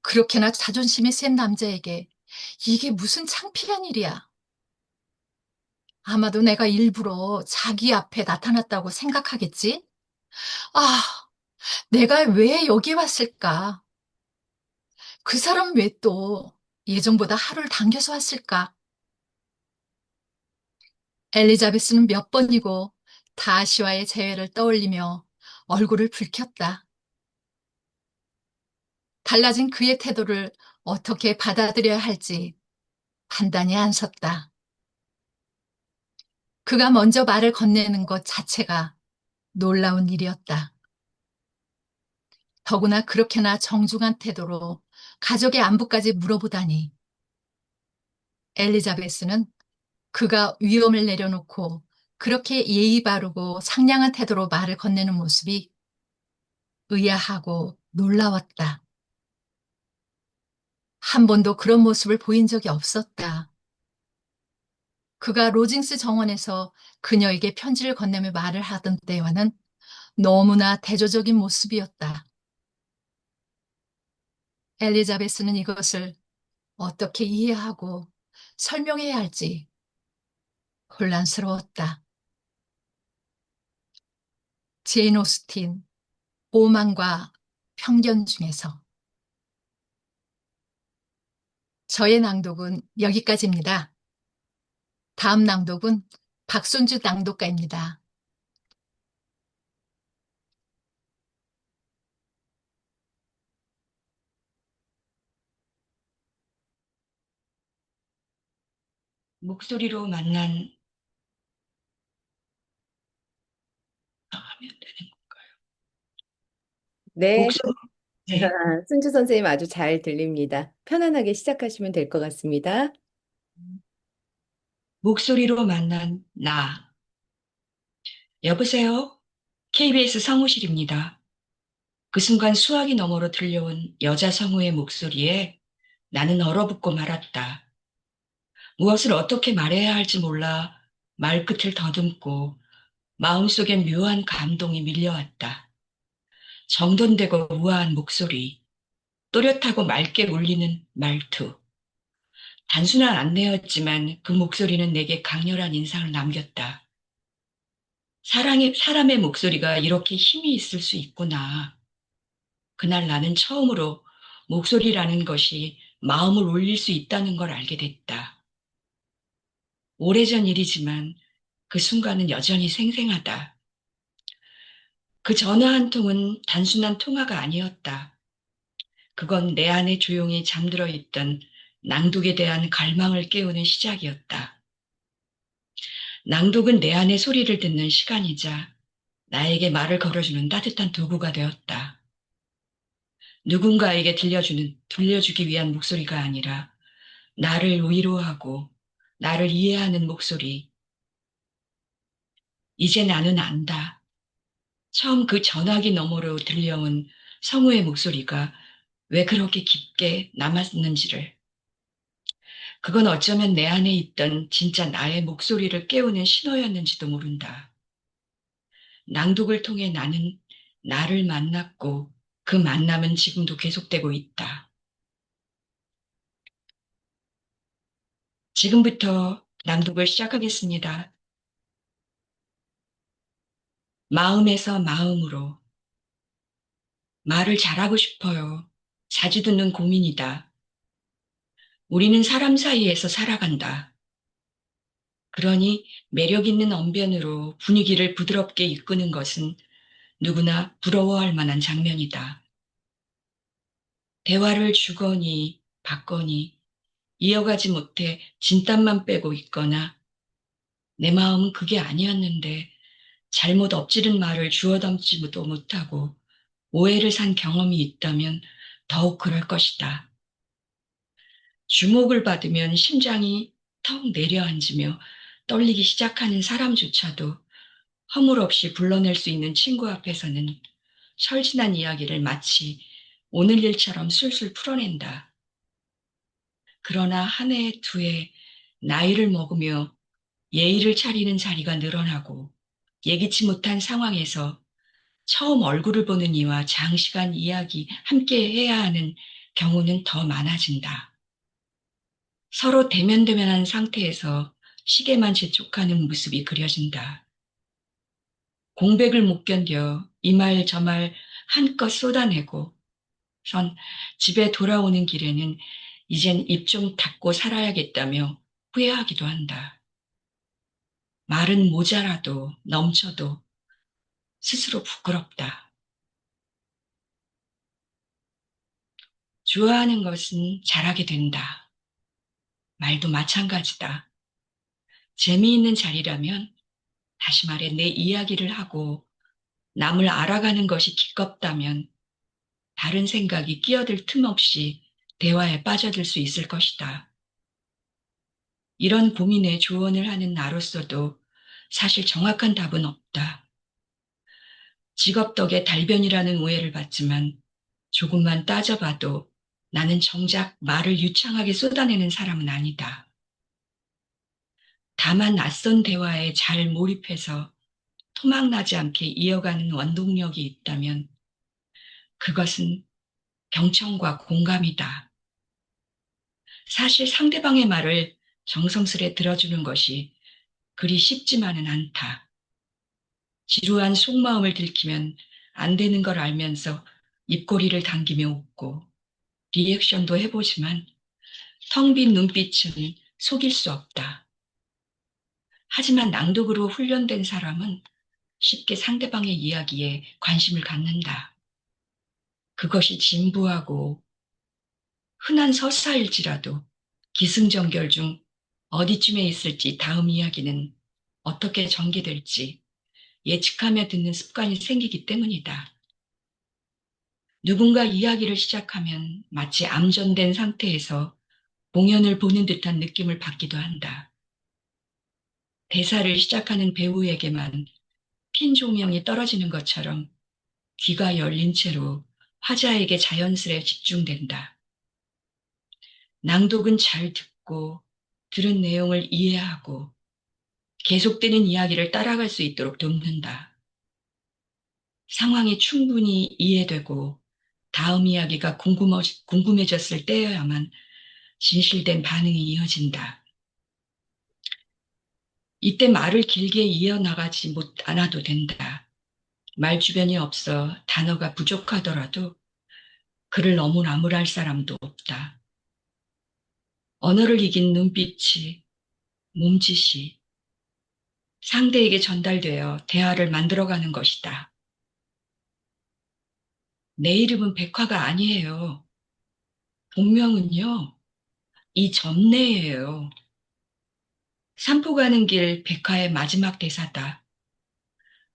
Speaker 5: 그렇게나 자존심이 센 남자에게 이게 무슨 창피한 일이야. 아마도 내가 일부러 자기 앞에 나타났다고 생각하겠지? 아, 내가 왜 여기 왔을까? 그 사람 왜 또 예정보다 하루를 당겨서 왔을까? 엘리자베스는 몇 번이고 다시와의 재회를 떠올리며 얼굴을 붉혔다. 달라진 그의 태도를 어떻게 받아들여야 할지 판단이 안 섰다. 그가 먼저 말을 건네는 것 자체가 놀라운 일이었다. 더구나 그렇게나 정중한 태도로 가족의 안부까지 물어보다니. 엘리자베스는 그가 위험을 내려놓고 그렇게 예의 바르고 상냥한 태도로 말을 건네는 모습이 의아하고 놀라웠다. 한 번도 그런 모습을 보인 적이 없었다. 그가 로징스 정원에서 그녀에게 편지를 건네며 말을 하던 때와는 너무나 대조적인 모습이었다. 엘리자베스는 이것을 어떻게 이해하고 설명해야 할지 혼란스러웠다. 제인 오스틴, 오만과 편견 중에서. 저의 낭독은 여기까지입니다. 다음 낭독은 박순주 낭독가입니다.
Speaker 6: 목소리로 만난 하면 되는
Speaker 1: 네,
Speaker 6: 목소리 네.
Speaker 1: 순주 선생님 아주 잘 들립니다. 편안하게 시작하시면 될 것 같습니다.
Speaker 6: 목소리로 만난 나. 여보세요? KBS 성우실입니다. 그 순간 수화기 너머로 들려온 여자 성우의 목소리에 나는 얼어붙고 말았다. 무엇을 어떻게 말해야 할지 몰라 말끝을 더듬고 마음속엔 묘한 감동이 밀려왔다. 정돈되고 우아한 목소리, 또렷하고 맑게 울리는 말투. 단순한 안내였지만 그 목소리는 내게 강렬한 인상을 남겼다. 사람의 목소리가 이렇게 힘이 있을 수 있구나. 그날 나는 처음으로 목소리라는 것이 마음을 울릴 수 있다는 걸 알게 됐다. 오래전 일이지만 그 순간은 여전히 생생하다. 그 전화 한 통은 단순한 통화가 아니었다. 그건 내 안에 조용히 잠들어 있던 낭독에 대한 갈망을 깨우는 시작이었다. 낭독은 내 안의 소리를 듣는 시간이자 나에게 말을 걸어주는 따뜻한 도구가 되었다. 누군가에게 들려주기 위한 목소리가 아니라 나를 위로하고 나를 이해하는 목소리. 이제 나는 안다. 처음 그 전화기 너머로 들려온 성우의 목소리가 왜 그렇게 깊게 남았는지를. 그건 어쩌면 내 안에 있던 진짜 나의 목소리를 깨우는 신호였는지도 모른다. 낭독을 통해 나는 나를 만났고 그 만남은 지금도 계속되고 있다. 지금부터 낭독을 시작하겠습니다. 마음에서 마음으로. 말을 잘하고 싶어요. 자주 듣는 고민이다. 우리는 사람 사이에서 살아간다. 그러니 매력 있는 언변으로 분위기를 부드럽게 이끄는 것은 누구나 부러워할 만한 장면이다. 대화를 주거니 받거니 이어가지 못해 진땀만 빼고 있거나 내 마음은 그게 아니었는데 잘못 엎지른 말을 주워 담지도 못하고 오해를 산 경험이 있다면 더욱 그럴 것이다. 주목을 받으면 심장이 턱 내려앉으며 떨리기 시작하는 사람조차도 허물없이 불러낼 수 있는 친구 앞에서는 철진한 이야기를 마치 오늘 일처럼 술술 풀어낸다. 그러나 한 해, 두 해, 나이를 먹으며 예의를 차리는 자리가 늘어나고 예기치 못한 상황에서 처음 얼굴을 보는 이와 장시간 이야기 함께 해야 하는 경우는 더 많아진다. 서로 대면대면한 상태에서 시계만 재촉하는 모습이 그려진다. 공백을 못 견뎌 이 말 저 말 한껏 쏟아내고 선 집에 돌아오는 길에는 이젠 입 좀 닫고 살아야겠다며 후회하기도 한다. 말은 모자라도 넘쳐도 스스로 부끄럽다. 좋아하는 것은 잘하게 된다. 말도 마찬가지다. 재미있는 자리라면 다시 말해 내 이야기를 하고 남을 알아가는 것이 기껍다면 다른 생각이 끼어들 틈 없이 대화에 빠져들 수 있을 것이다. 이런 고민에 조언을 하는 나로서도 사실 정확한 답은 없다. 직업 덕에 달변이라는 오해를 받지만 조금만 따져봐도 나는 정작 말을 유창하게 쏟아내는 사람은 아니다. 다만 낯선 대화에 잘 몰입해서 토막나지 않게 이어가는 원동력이 있다면 그것은 경청과 공감이다. 사실 상대방의 말을 정성스레 들어주는 것이 그리 쉽지만은 않다. 지루한 속마음을 들키면 안 되는 걸 알면서 입꼬리를 당기며 웃고 리액션도 해보지만 텅 빈 눈빛은 속일 수 없다. 하지만 낭독으로 훈련된 사람은 쉽게 상대방의 이야기에 관심을 갖는다. 그것이 진부하고 흔한 서사일지라도 기승전결 중 어디쯤에 있을지 다음 이야기는 어떻게 전개될지 예측하며 듣는 습관이 생기기 때문이다. 누군가 이야기를 시작하면 마치 암전된 상태에서 공연을 보는 듯한 느낌을 받기도 한다. 대사를 시작하는 배우에게만 핀 조명이 떨어지는 것처럼 귀가 열린 채로 화자에게 자연스레 집중된다. 낭독은 잘 듣고 들은 내용을 이해하고 계속되는 이야기를 따라갈 수 있도록 돕는다. 상황이 충분히 이해되고 다음 이야기가 궁금해졌을 때여야만 진실된 반응이 이어진다. 이때 말을 길게 이어나가지 않아도 된다. 말 주변이 없어 단어가 부족하더라도 글을 너무 나무랄 사람도 없다. 언어를 이긴 눈빛이, 몸짓이 상대에게 전달되어 대화를 만들어가는 것이다. 내 이름은 백화가 아니에요. 본명은요, 이전내예요. 산포 가는 길 백화의 마지막 대사다.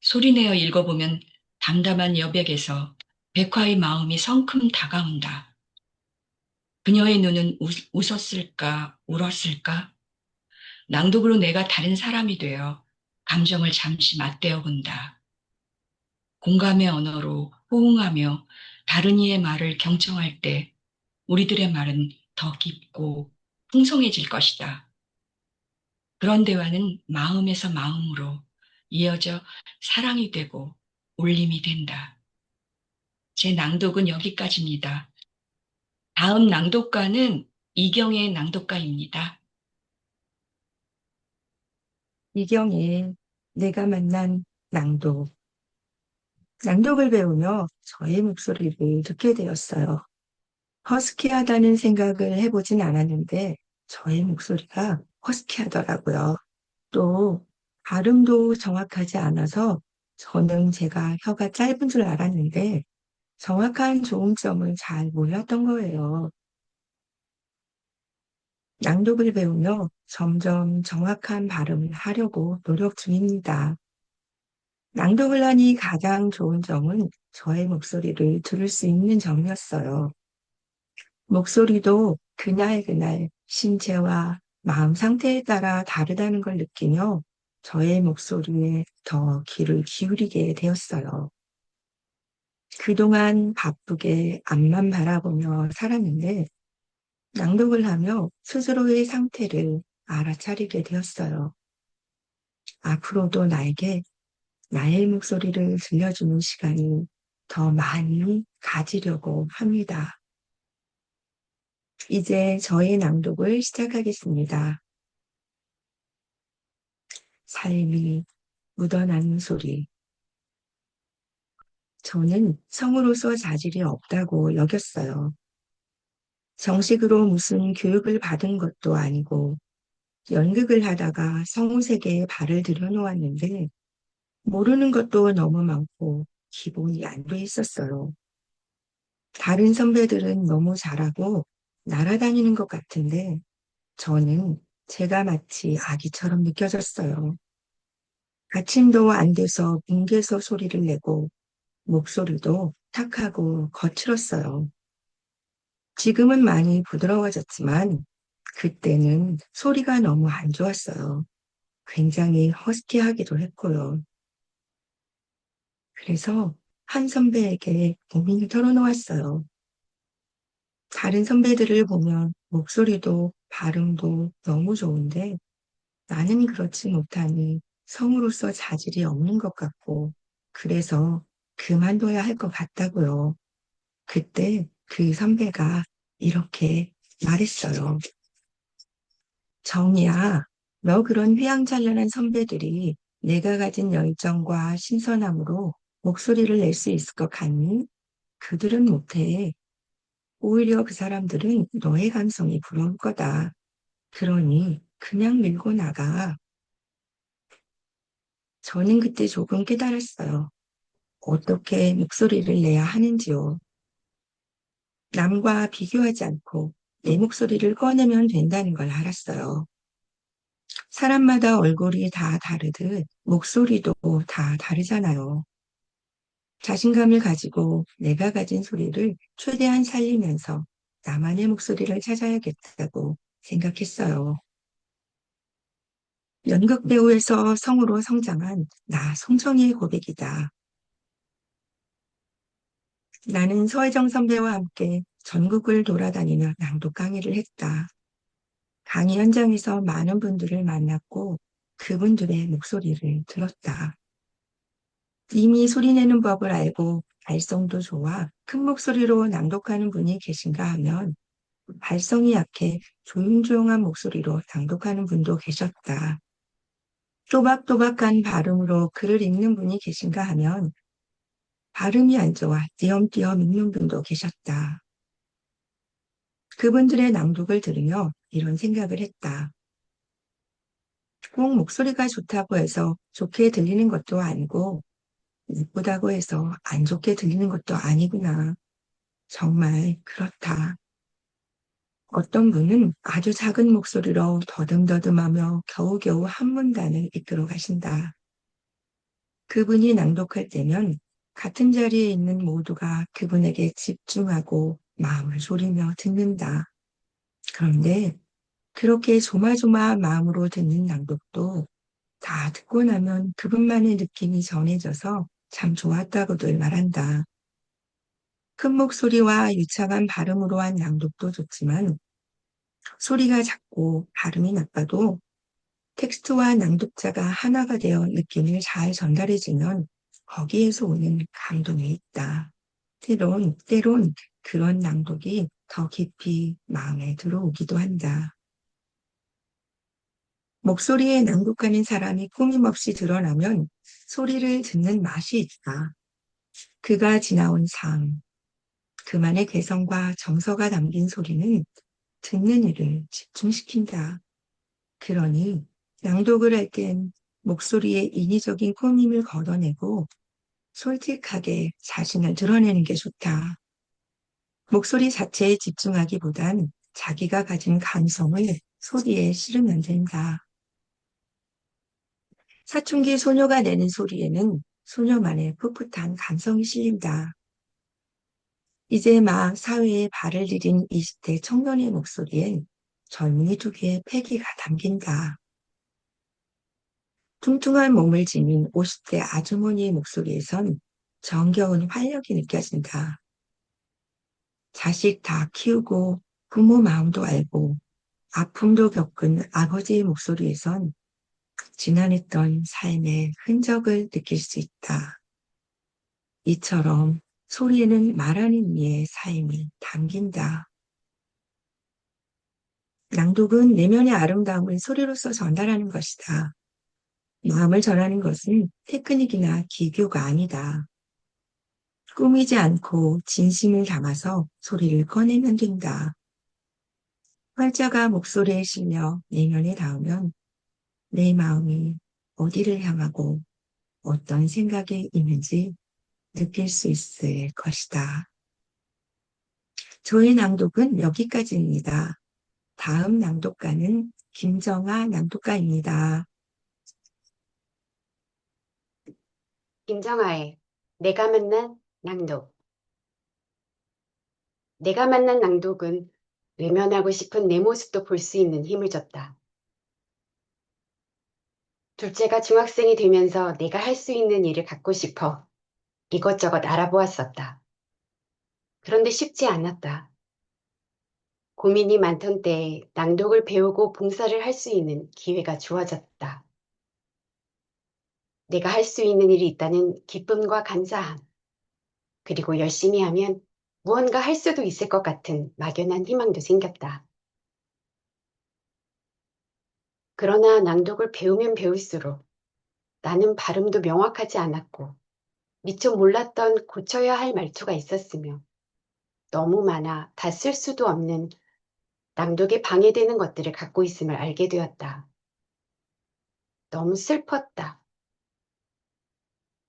Speaker 6: 소리내어 읽어보면 담담한 여백에서 백화의 마음이 성큼 다가온다. 그녀의 눈은 웃었을까, 울었을까? 낭독으로 내가 다른 사람이 되어 감정을 잠시 맞대어 본다. 공감의 언어로 호응하며 다른 이의 말을 경청할 때 우리들의 말은 더 깊고 풍성해질 것이다. 그런 대화는 마음에서 마음으로 이어져 사랑이 되고 울림이 된다. 제 낭독은 여기까지입니다. 다음 낭독가는 이경의 낭독가입니다.
Speaker 7: 이경의 내가 만난 낭독. 낭독을 배우며 저의 목소리를 듣게 되었어요. 허스키하다는 생각을 해보진 않았는데 저의 목소리가 허스키하더라고요. 또 발음도 정확하지 않아서 저는 제가 혀가 짧은 줄 알았는데 정확한 조음점을 잘 몰랐던 거예요. 낭독을 배우며 점점 정확한 발음을 하려고 노력 중입니다. 낭독을 하니 가장 좋은 점은 저의 목소리를 들을 수 있는 점이었어요. 목소리도 그날 신체와 마음 상태에 따라 다르다는 걸 느끼며 저의 목소리에 더 귀를 기울이게 되었어요. 그동안 바쁘게 앞만 바라보며 살았는데 낭독을 하며 스스로의 상태를 알아차리게 되었어요. 앞으로도 나에게 나의 목소리를 들려주는 시간이 더 많이 가지려고 합니다. 이제 저의 낭독을 시작하겠습니다. 삶이 묻어나는 소리. 저는 성으로서 자질이 없다고 여겼어요. 정식으로 무슨 교육을 받은 것도 아니고 연극을 하다가 성우세계에 발을 들여놓았는데 모르는 것도 너무 많고 기본이 안 돼 있었어요. 다른 선배들은 너무 잘하고 날아다니는 것 같은데 저는 제가 마치 아기처럼 느껴졌어요. 아침도 안 돼서 뭉개서 소리를 내고 목소리도 탁하고 거칠었어요. 지금은 많이 부드러워졌지만 그때는 소리가 너무 안 좋았어요. 굉장히 허스키하기도 했고요. 그래서 한 선배에게 고민을 털어놓았어요. 다른 선배들을 보면 목소리도 발음도 너무 좋은데 나는 그렇지 못하니 성우로서 자질이 없는 것 같고 그래서 그만둬야 할 것 같다고요. 그때 그 선배가 이렇게 말했어요. 정이야, 너 그런 휘황찬란한 선배들이 내가 가진 열정과 신선함으로 목소리를 낼 수 있을 것 같니? 그들은 못해. 오히려 그 사람들은 너의 감성이 부러울 거다. 그러니 그냥 밀고 나가. 저는 그때 조금 깨달았어요. 어떻게 목소리를 내야 하는지요. 남과 비교하지 않고 내 목소리를 꺼내면 된다는 걸 알았어요. 사람마다 얼굴이 다 다르듯 목소리도 다 다르잖아요. 자신감을 가지고 내가 가진 소리를 최대한 살리면서 나만의 목소리를 찾아야겠다고 생각했어요. 연극 배우에서 성우로 성장한 나 송정희의 고백이다. 나는 서혜정 선배와 함께 전국을 돌아다니며 낭독 강의를 했다. 강의 현장에서 많은 분들을 만났고 그분들의 목소리를 들었다. 이미 소리내는 법을 알고 발성도 좋아 큰 목소리로 낭독하는 분이 계신가 하면 발성이 약해 조용조용한 목소리로 낭독하는 분도 계셨다. 또박또박한 발음으로 글을 읽는 분이 계신가 하면 발음이 안 좋아 띄엄띄엄 읽는 분도 계셨다. 그분들의 낭독을 들으며 이런 생각을 했다. 꼭 목소리가 좋다고 해서 좋게 들리는 것도 아니고 예쁘다고 해서 안 좋게 들리는 것도 아니구나. 정말 그렇다. 어떤 분은 아주 작은 목소리로 더듬더듬하며 겨우겨우 한 문단을 이끌어 가신다. 그분이 낭독할 때면 같은 자리에 있는 모두가 그분에게 집중하고 마음을 졸이며 듣는다. 그런데 그렇게 조마조마한 마음으로 듣는 낭독도 다 듣고 나면 그분만의 느낌이 전해져서 참 좋았다고들 말한다. 큰 목소리와 유창한 발음으로 한 낭독도 좋지만 소리가 작고 발음이 나빠도 텍스트와 낭독자가 하나가 되어 느낌을 잘 전달해주면 거기에서 오는 감동이 있다. 때론 그런 낭독이 더 깊이 마음에 들어오기도 한다. 목소리에 낭독하는 사람이 꾸밈없이 드러나면 소리를 듣는 맛이 있다. 그가 지나온 삶, 그만의 개성과 정서가 담긴 소리는 듣는 이를 집중시킨다. 그러니 낭독을 할 땐 목소리의 인위적인 꾸밈을 걷어내고 솔직하게 자신을 드러내는 게 좋다. 목소리 자체에 집중하기보단 자기가 가진 감성을 소리에 실으면 된다. 사춘기 소녀가 내는 소리에는 소녀만의 풋풋한 감성이 실린다. 이제 막 사회에 발을 들인 20대 청년의 목소리엔 젊은이 두기의 패기가 담긴다. 퉁퉁한 몸을 지닌 50대 아주머니의 목소리에선 정겨운 활력이 느껴진다. 자식 다 키우고 부모 마음도 알고 아픔도 겪은 아버지의 목소리에선 지난했던 삶의 흔적을 느낄 수 있다. 이처럼 소리에는 말하는 이의 삶이 담긴다. 낭독은 내면의 아름다움을 소리로서 전달하는 것이다. 마음을 전하는 것은 테크닉이나 기교가 아니다. 꾸미지 않고 진심을 담아서 소리를 꺼내면 된다. 활자가 목소리에 실려 내면에 닿으면 내 마음이 어디를 향하고 어떤 생각이 있는지 느낄 수 있을 것이다. 저의 낭독은 여기까지입니다. 다음 낭독가는 김정아 낭독가입니다.
Speaker 8: 김정아의 내가 만난 낭독. 내가 만난 낭독은 외면하고 싶은 내 모습도 볼 수 있는 힘을 줬다. 둘째가 중학생이 되면서 내가 할 수 있는 일을 갖고 싶어 이것저것 알아보았었다. 그런데 쉽지 않았다. 고민이 많던 때에 낭독을 배우고 봉사를 할 수 있는 기회가 주어졌다. 내가 할 수 있는 일이 있다는 기쁨과 감사함, 그리고 열심히 하면 무언가 할 수도 있을 것 같은 막연한 희망도 생겼다. 그러나 낭독을 배우면 배울수록 나는 발음도 명확하지 않았고 미처 몰랐던 고쳐야 할 말투가 있었으며 너무 많아 다 쓸 수도 없는 낭독에 방해되는 것들을 갖고 있음을 알게 되었다. 너무 슬펐다.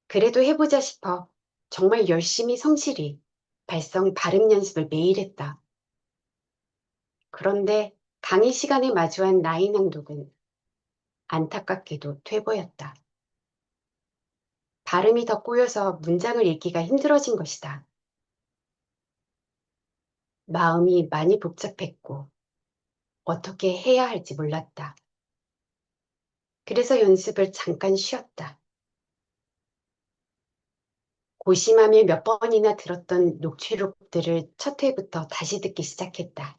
Speaker 8: 그래도 해보자 싶어 정말 열심히 성실히 발성 발음 연습을 매일 했다. 그런데 강의 시간에 마주한 나의 낭독은 안타깝게도 퇴보였다. 발음이 더 꼬여서 문장을 읽기가 힘들어진 것이다. 마음이 많이 복잡했고 어떻게 해야 할지 몰랐다. 그래서 연습을 잠깐 쉬었다. 고심하며 몇 번이나 들었던 녹취록들을 첫 회부터 다시 듣기 시작했다.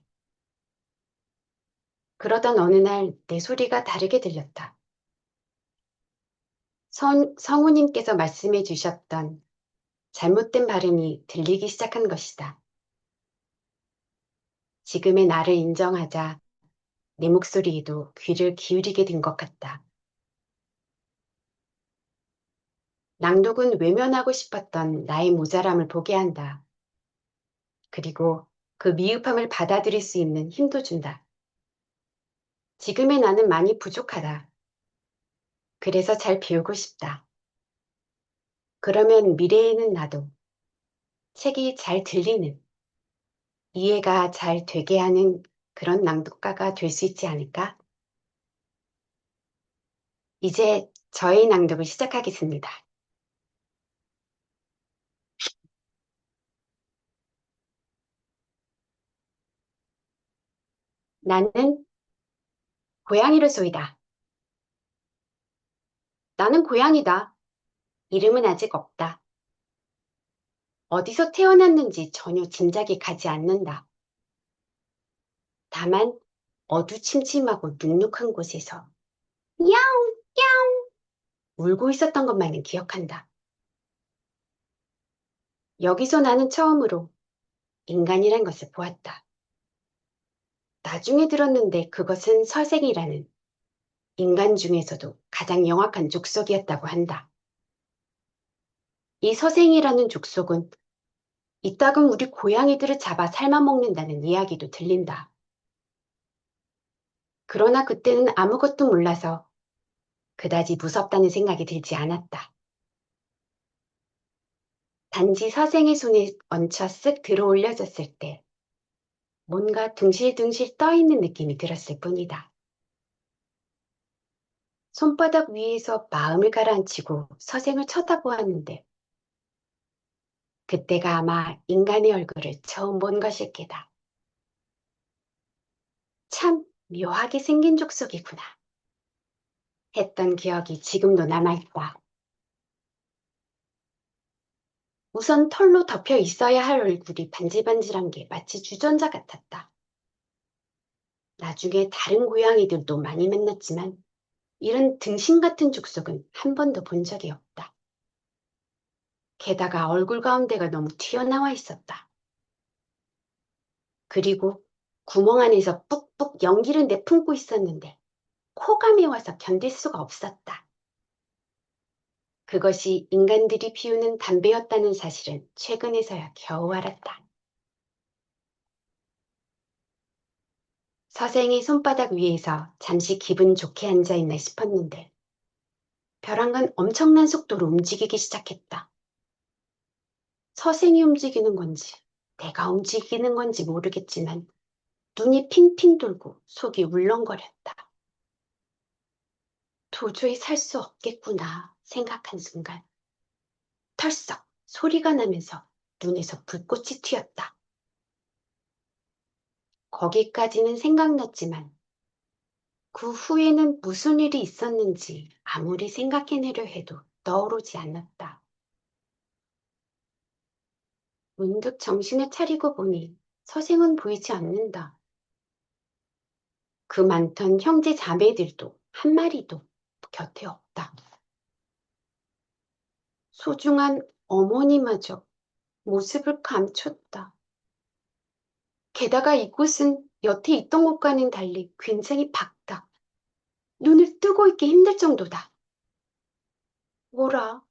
Speaker 8: 그러던 어느 날 내 소리가 다르게 들렸다. 성우님께서 말씀해 주셨던 잘못된 발음이 들리기 시작한 것이다. 지금의 나를 인정하자 내 목소리에도 귀를 기울이게 된 것 같다. 낭독은 외면하고 싶었던 나의 모자람을 보게 한다. 그리고 그 미흡함을 받아들일 수 있는 힘도 준다. 지금의 나는 많이 부족하다. 그래서 잘 배우고 싶다. 그러면 미래에는 나도 책이 잘 들리는, 이해가 잘 되게 하는 그런 낭독가가 될 수 있지 않을까? 이제 저의 낭독을 시작하겠습니다. 나는 고양이를 쏘이다. 나는 고양이다. 이름은 아직 없다. 어디서 태어났는지 전혀 짐작이 가지 않는다. 다만 어두침침하고 눅눅한 곳에서 야옹, 야옹 울고 있었던 것만은 기억한다. 여기서 나는 처음으로 인간이란 것을 보았다. 나중에 들었는데 그것은 서생이라는 인간 중에서도 가장 영악한 족속이었다고 한다. 이 서생이라는 족속은 이따금 우리 고양이들을 잡아 삶아먹는다는 이야기도 들린다. 그러나 그때는 아무것도 몰라서 그다지 무섭다는 생각이 들지 않았다. 단지 서생의 손에 얹혀 쓱 들어 올려졌을 때 뭔가 둥실둥실 떠있는 느낌이 들었을 뿐이다. 손바닥 위에서 마음을 가라앉히고 서생을 쳐다보았는데 그때가 아마 인간의 얼굴을 처음 본 것일 게다. 참 묘하게 생긴 족속이구나 했던 기억이 지금도 남아있다. 우선 털로 덮여 있어야 할 얼굴이 반질반질한 게 마치 주전자 같았다. 나중에 다른 고양이들도 많이 만났지만 이런 등신 같은 족속은 한 번도 본 적이 없다. 게다가 얼굴 가운데가 너무 튀어나와 있었다. 그리고 구멍 안에서 뿍뿍 연기를 내뿜고 있었는데 코가 매워서 견딜 수가 없었다. 그것이 인간들이 피우는 담배였다는 사실은 최근에서야 겨우 알았다. 서생이 손바닥 위에서 잠시 기분 좋게 앉아있나 싶었는데 벼랑은 엄청난 속도로 움직이기 시작했다. 서생이 움직이는 건지 내가 움직이는 건지 모르겠지만 눈이 핑핑 돌고 속이 울렁거렸다. 도저히 살 수 없겠구나 생각한 순간 털썩 소리가 나면서 눈에서 불꽃이 튀었다. 거기까지는 생각났지만 그 후에는 무슨 일이 있었는지 아무리 생각해내려 해도 떠오르지 않았다. 문득 정신을 차리고 보니 서생은 보이지 않는다. 그 많던 형제 자매들도 한 마리도 곁에 없다. 소중한 어머니마저 모습을 감췄다. 게다가 이곳은 여태 있던 곳과는 달리 굉장히 밝다. 눈을 뜨고 있기 힘들 정도다. 뭐라?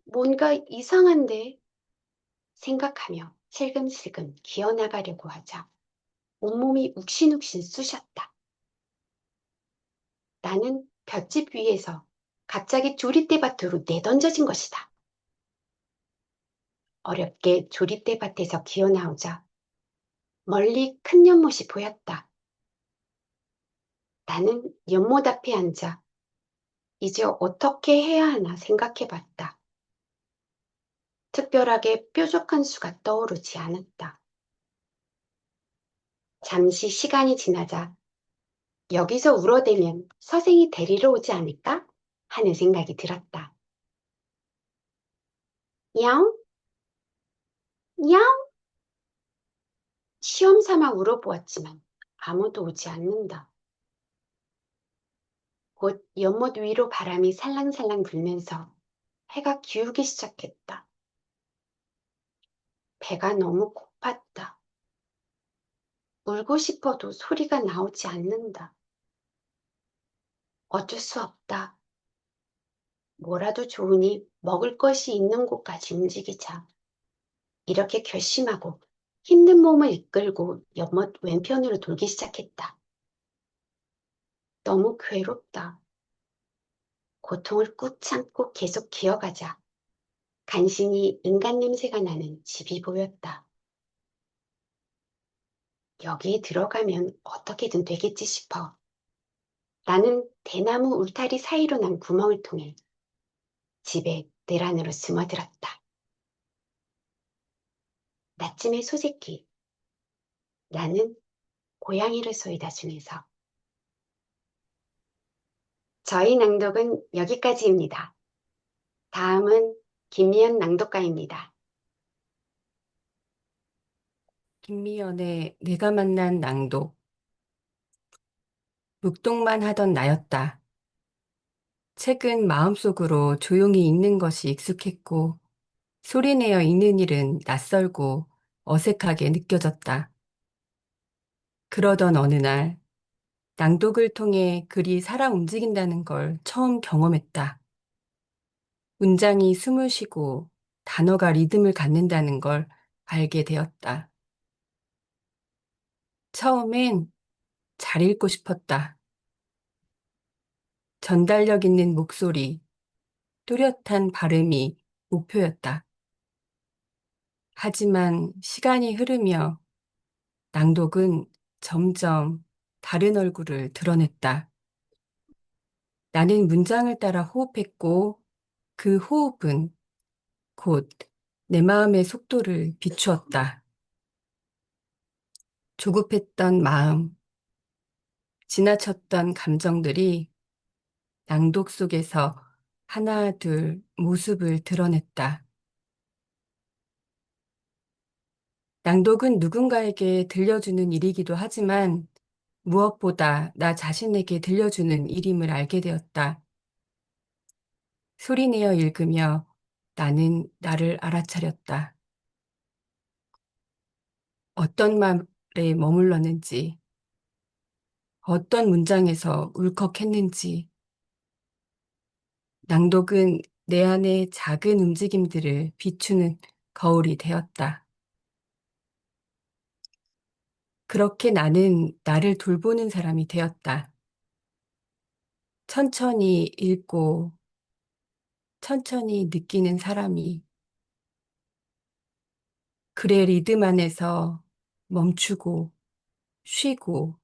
Speaker 8: 뭔가 이상한데? 생각하며 슬금슬금 기어나가려고 하자 온몸이 욱신욱신 쑤셨다. 나는 볏짚 위에서 갑자기 조리대밭으로 내던져진 것이다. 어렵게 조리대밭에서 기어나오자 멀리 큰 연못이 보였다. 나는 연못 앞에 앉아 이제 어떻게 해야 하나 생각해봤다. 특별하게 뾰족한 수가 떠오르지 않았다. 잠시 시간이 지나자 여기서 울어대면 서생이 데리러 오지 않을까 하는 생각이 들었다. 야옹? 야옹? 시험 삼아 울어보았지만 아무도 오지 않는다. 곧 연못 위로 바람이 살랑살랑 불면서 해가 기우기 시작했다. 배가 너무 고팠다. 울고 싶어도 소리가 나오지 않는다. 어쩔 수 없다. 뭐라도 좋으니 먹을 것이 있는 곳까지 움직이자. 이렇게 결심하고 힘든 몸을 이끌고 연못 왼편으로 돌기 시작했다. 너무 괴롭다. 고통을 꾹 참고 계속 기어가자 간신히 인간 냄새가 나는 집이 보였다. 여기에 들어가면 어떻게든 되겠지 싶어 나는 대나무 울타리 사이로 난 구멍을 통해 집의 늘 안으로 숨어들었다. 나침의 소새끼, 나는 고양이를 소이다 중에서 저희 낭독은 여기까지입니다. 다음은 김미연 낭독가입니다.
Speaker 9: 김미연의 내가 만난 낭독. 묵독만 하던 나였다. 책은 마음속으로 조용히 읽는 것이 익숙했고 소리내어 읽는 일은 낯설고 어색하게 느껴졌다. 그러던 어느 날 낭독을 통해 글이 살아 움직인다는 걸 처음 경험했다. 문장이 숨을 쉬고 단어가 리듬을 갖는다는 걸 알게 되었다. 처음엔 잘 읽고 싶었다. 전달력 있는 목소리, 뚜렷한 발음이 목표였다. 하지만 시간이 흐르며 낭독은 점점 다른 얼굴을 드러냈다. 나는 문장을 따라 호흡했고 그 호흡은 곧 내 마음의 속도를 비추었다. 조급했던 마음, 지나쳤던 감정들이 낭독 속에서 하나 둘 모습을 드러냈다. 낭독은 누군가에게 들려주는 일이기도 하지만 무엇보다 나 자신에게 들려주는 일임을 알게 되었다. 소리내어 읽으며 나는 나를 알아차렸다. 어떤 말에 머물렀는지, 어떤 문장에서 울컥했는지, 낭독은 내 안의 작은 움직임들을 비추는 거울이 되었다. 그렇게 나는 나를 돌보는 사람이 되었다. 천천히 읽고 천천히 느끼는 사람이 글의 리듬 안에서 멈추고 쉬고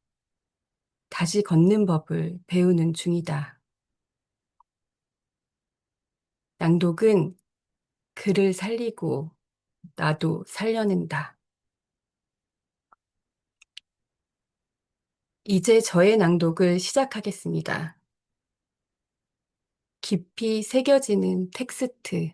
Speaker 9: 다시 걷는 법을 배우는 중이다. 낭독은 글을 살리고 나도 살려낸다. 이제 저의 낭독을 시작하겠습니다. 깊이 새겨지는 텍스트.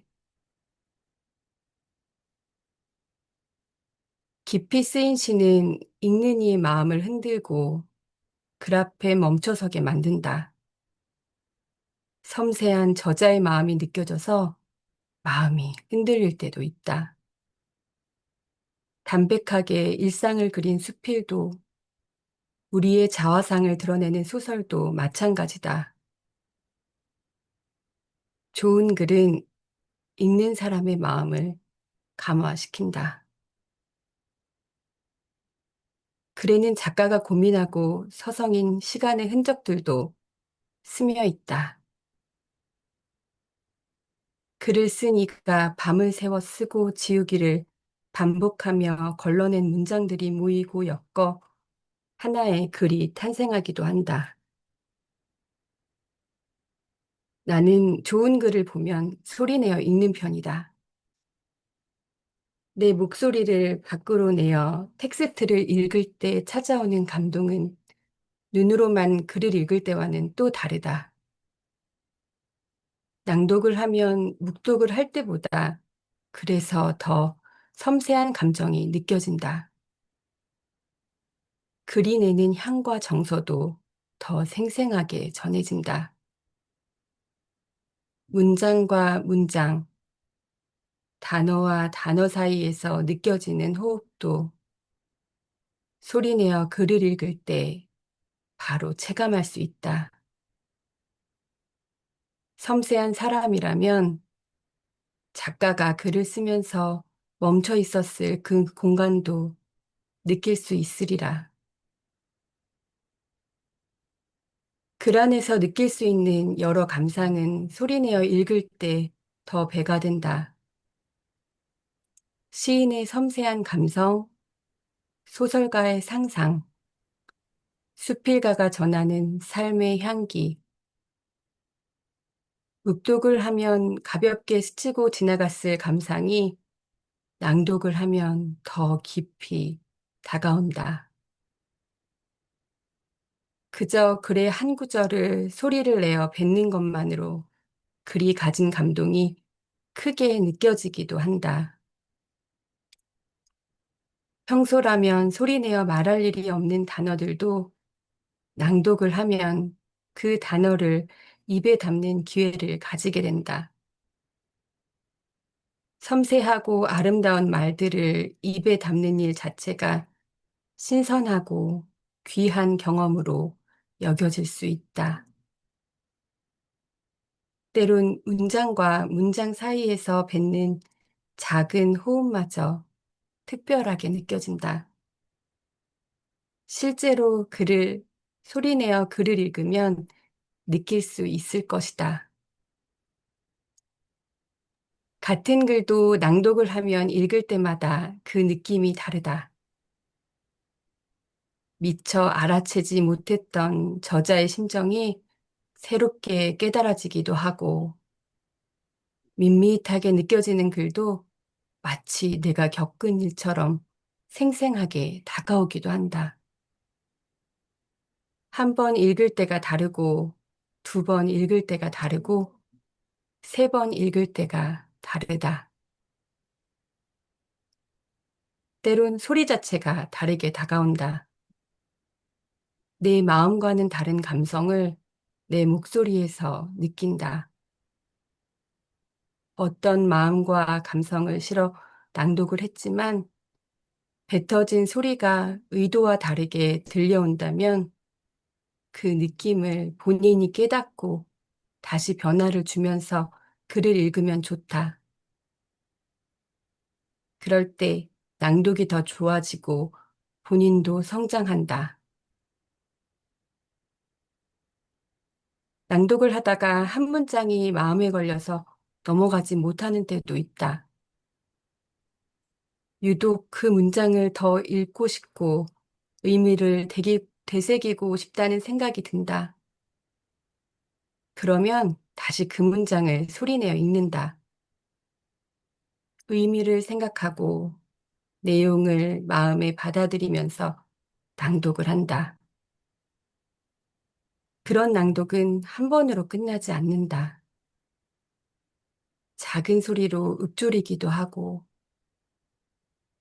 Speaker 9: 깊이 쓰인 시는 읽는 이의 마음을 흔들고 글 앞에 멈춰서게 만든다. 섬세한 저자의 마음이 느껴져서 마음이 흔들릴 때도 있다. 담백하게 일상을 그린 수필도 우리의 자화상을 드러내는 소설도 마찬가지다. 좋은 글은 읽는 사람의 마음을 감화시킨다. 글에는 작가가 고민하고 서성인 시간의 흔적들도 스며 있다. 글을 쓴 이가 밤을 새워 쓰고 지우기를 반복하며 걸러낸 문장들이 모이고 엮어 하나의 글이 탄생하기도 한다. 나는 좋은 글을 보면 소리내어 읽는 편이다. 내 목소리를 밖으로 내어 텍스트를 읽을 때 찾아오는 감동은 눈으로만 글을 읽을 때와는 또 다르다. 낭독을 하면 묵독을 할 때보다 그래서 더 섬세한 감정이 느껴진다. 글이 내는 향과 정서도 더 생생하게 전해진다. 문장과 문장, 단어와 단어 사이에서 느껴지는 호흡도 소리내어 글을 읽을 때 바로 체감할 수 있다. 섬세한 사람이라면 작가가 글을 쓰면서 멈춰 있었을 그 공간도 느낄 수 있으리라. 글 안에서 느낄 수 있는 여러 감상은 소리내어 읽을 때 더 배가 된다. 시인의 섬세한 감성, 소설가의 상상, 수필가가 전하는 삶의 향기, 묵독을 하면 가볍게 스치고 지나갔을 감상이 낭독을 하면 더 깊이 다가온다. 그저 글의 한 구절을 소리를 내어 뱉는 것만으로 글이 가진 감동이 크게 느껴지기도 한다. 평소라면 소리내어 말할 일이 없는 단어들도 낭독을 하면 그 단어를 입에 담는 기회를 가지게 된다. 섬세하고 아름다운 말들을 입에 담는 일 자체가 신선하고 귀한 경험으로 여겨질 수 있다. 때론 문장과 문장 사이에서 뱉는 작은 호흡마저 특별하게 느껴진다. 실제로 소리내어 글을 읽으면 느낄 수 있을 것이다. 같은 글도 낭독을 하면 읽을 때마다 그 느낌이 다르다. 미처 알아채지 못했던 저자의 심정이 새롭게 깨달아지기도 하고, 밋밋하게 느껴지는 글도 마치 내가 겪은 일처럼 생생하게 다가오기도 한다. 한 번 읽을 때가 다르고, 두 번 읽을 때가 다르고, 세 번 읽을 때가 다르다. 때론 소리 자체가 다르게 다가온다. 내 마음과는 다른 감성을 내 목소리에서 느낀다. 어떤 마음과 감성을 실어 낭독을 했지만 뱉어진 소리가 의도와 다르게 들려온다면 그 느낌을 본인이 깨닫고 다시 변화를 주면서 글을 읽으면 좋다. 그럴 때 낭독이 더 좋아지고 본인도 성장한다. 낭독을 하다가 한 문장이 마음에 걸려서 넘어가지 못하는 때도 있다. 유독 그 문장을 더 읽고 싶고 의미를 되새기고 싶다는 생각이 든다. 그러면 다시 그 문장을 소리내어 읽는다. 의미를 생각하고 내용을 마음에 받아들이면서 낭독을 한다. 그런 낭독은 한 번으로 끝나지 않는다. 작은 소리로 읊조리기도 하고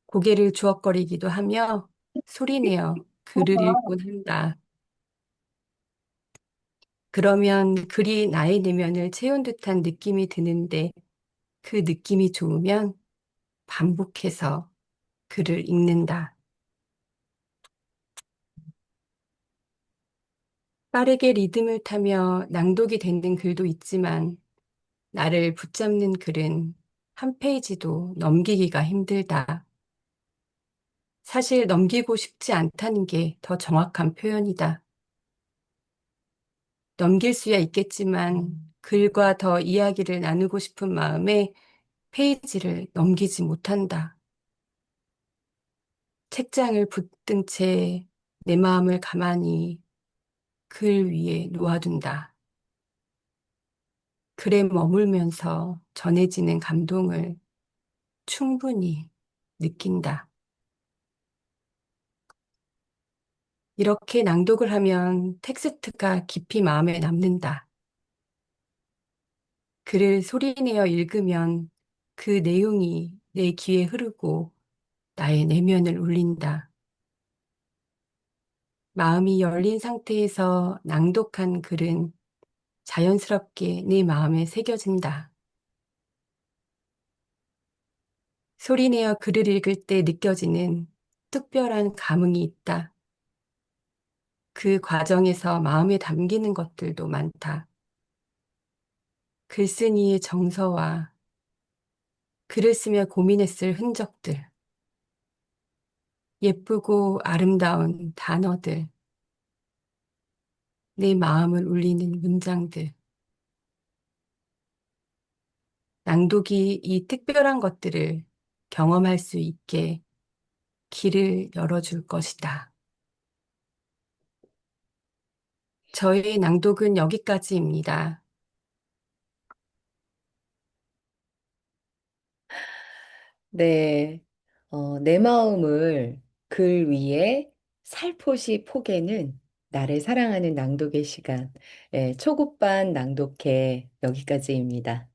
Speaker 9: 고개를 주걱거리기도 하며 소리내어 글을 읽곤 한다. 그러면 글이 나의 내면을 채운 듯한 느낌이 드는데 그 느낌이 좋으면 반복해서 글을 읽는다. 빠르게 리듬을 타며 낭독이 되는 글도 있지만 나를 붙잡는 글은 한 페이지도 넘기기가 힘들다. 사실 넘기고 싶지 않다는 게 더 정확한 표현이다. 넘길 수야 있겠지만 글과 더 이야기를 나누고 싶은 마음에 페이지를 넘기지 못한다. 책장을 붙든 채 내 마음을 가만히 글 위에 놓아둔다. 글에 머물면서 전해지는 감동을 충분히 느낀다. 이렇게 낭독을 하면 텍스트가 깊이 마음에 남는다. 글을 소리내어 읽으면 그 내용이 내 귀에 흐르고 나의 내면을 울린다. 마음이 열린 상태에서 낭독한 글은 자연스럽게 내 마음에 새겨진다. 소리내어 글을 읽을 때 느껴지는 특별한 감흥이 있다. 그 과정에서 마음에 담기는 것들도 많다. 글쓴이의 정서와 글을 쓰며 고민했을 흔적들, 예쁘고 아름다운 단어들, 내 마음을 울리는 문장들. 낭독이 이 특별한 것들을 경험할 수 있게 길을 열어줄 것이다. 저의 낭독은 여기까지입니다.
Speaker 1: 네, 내 마음을 글 위에 살포시 포개는 나를 사랑하는 낭독의 시간. 예, 초급반 낭독회 여기까지입니다.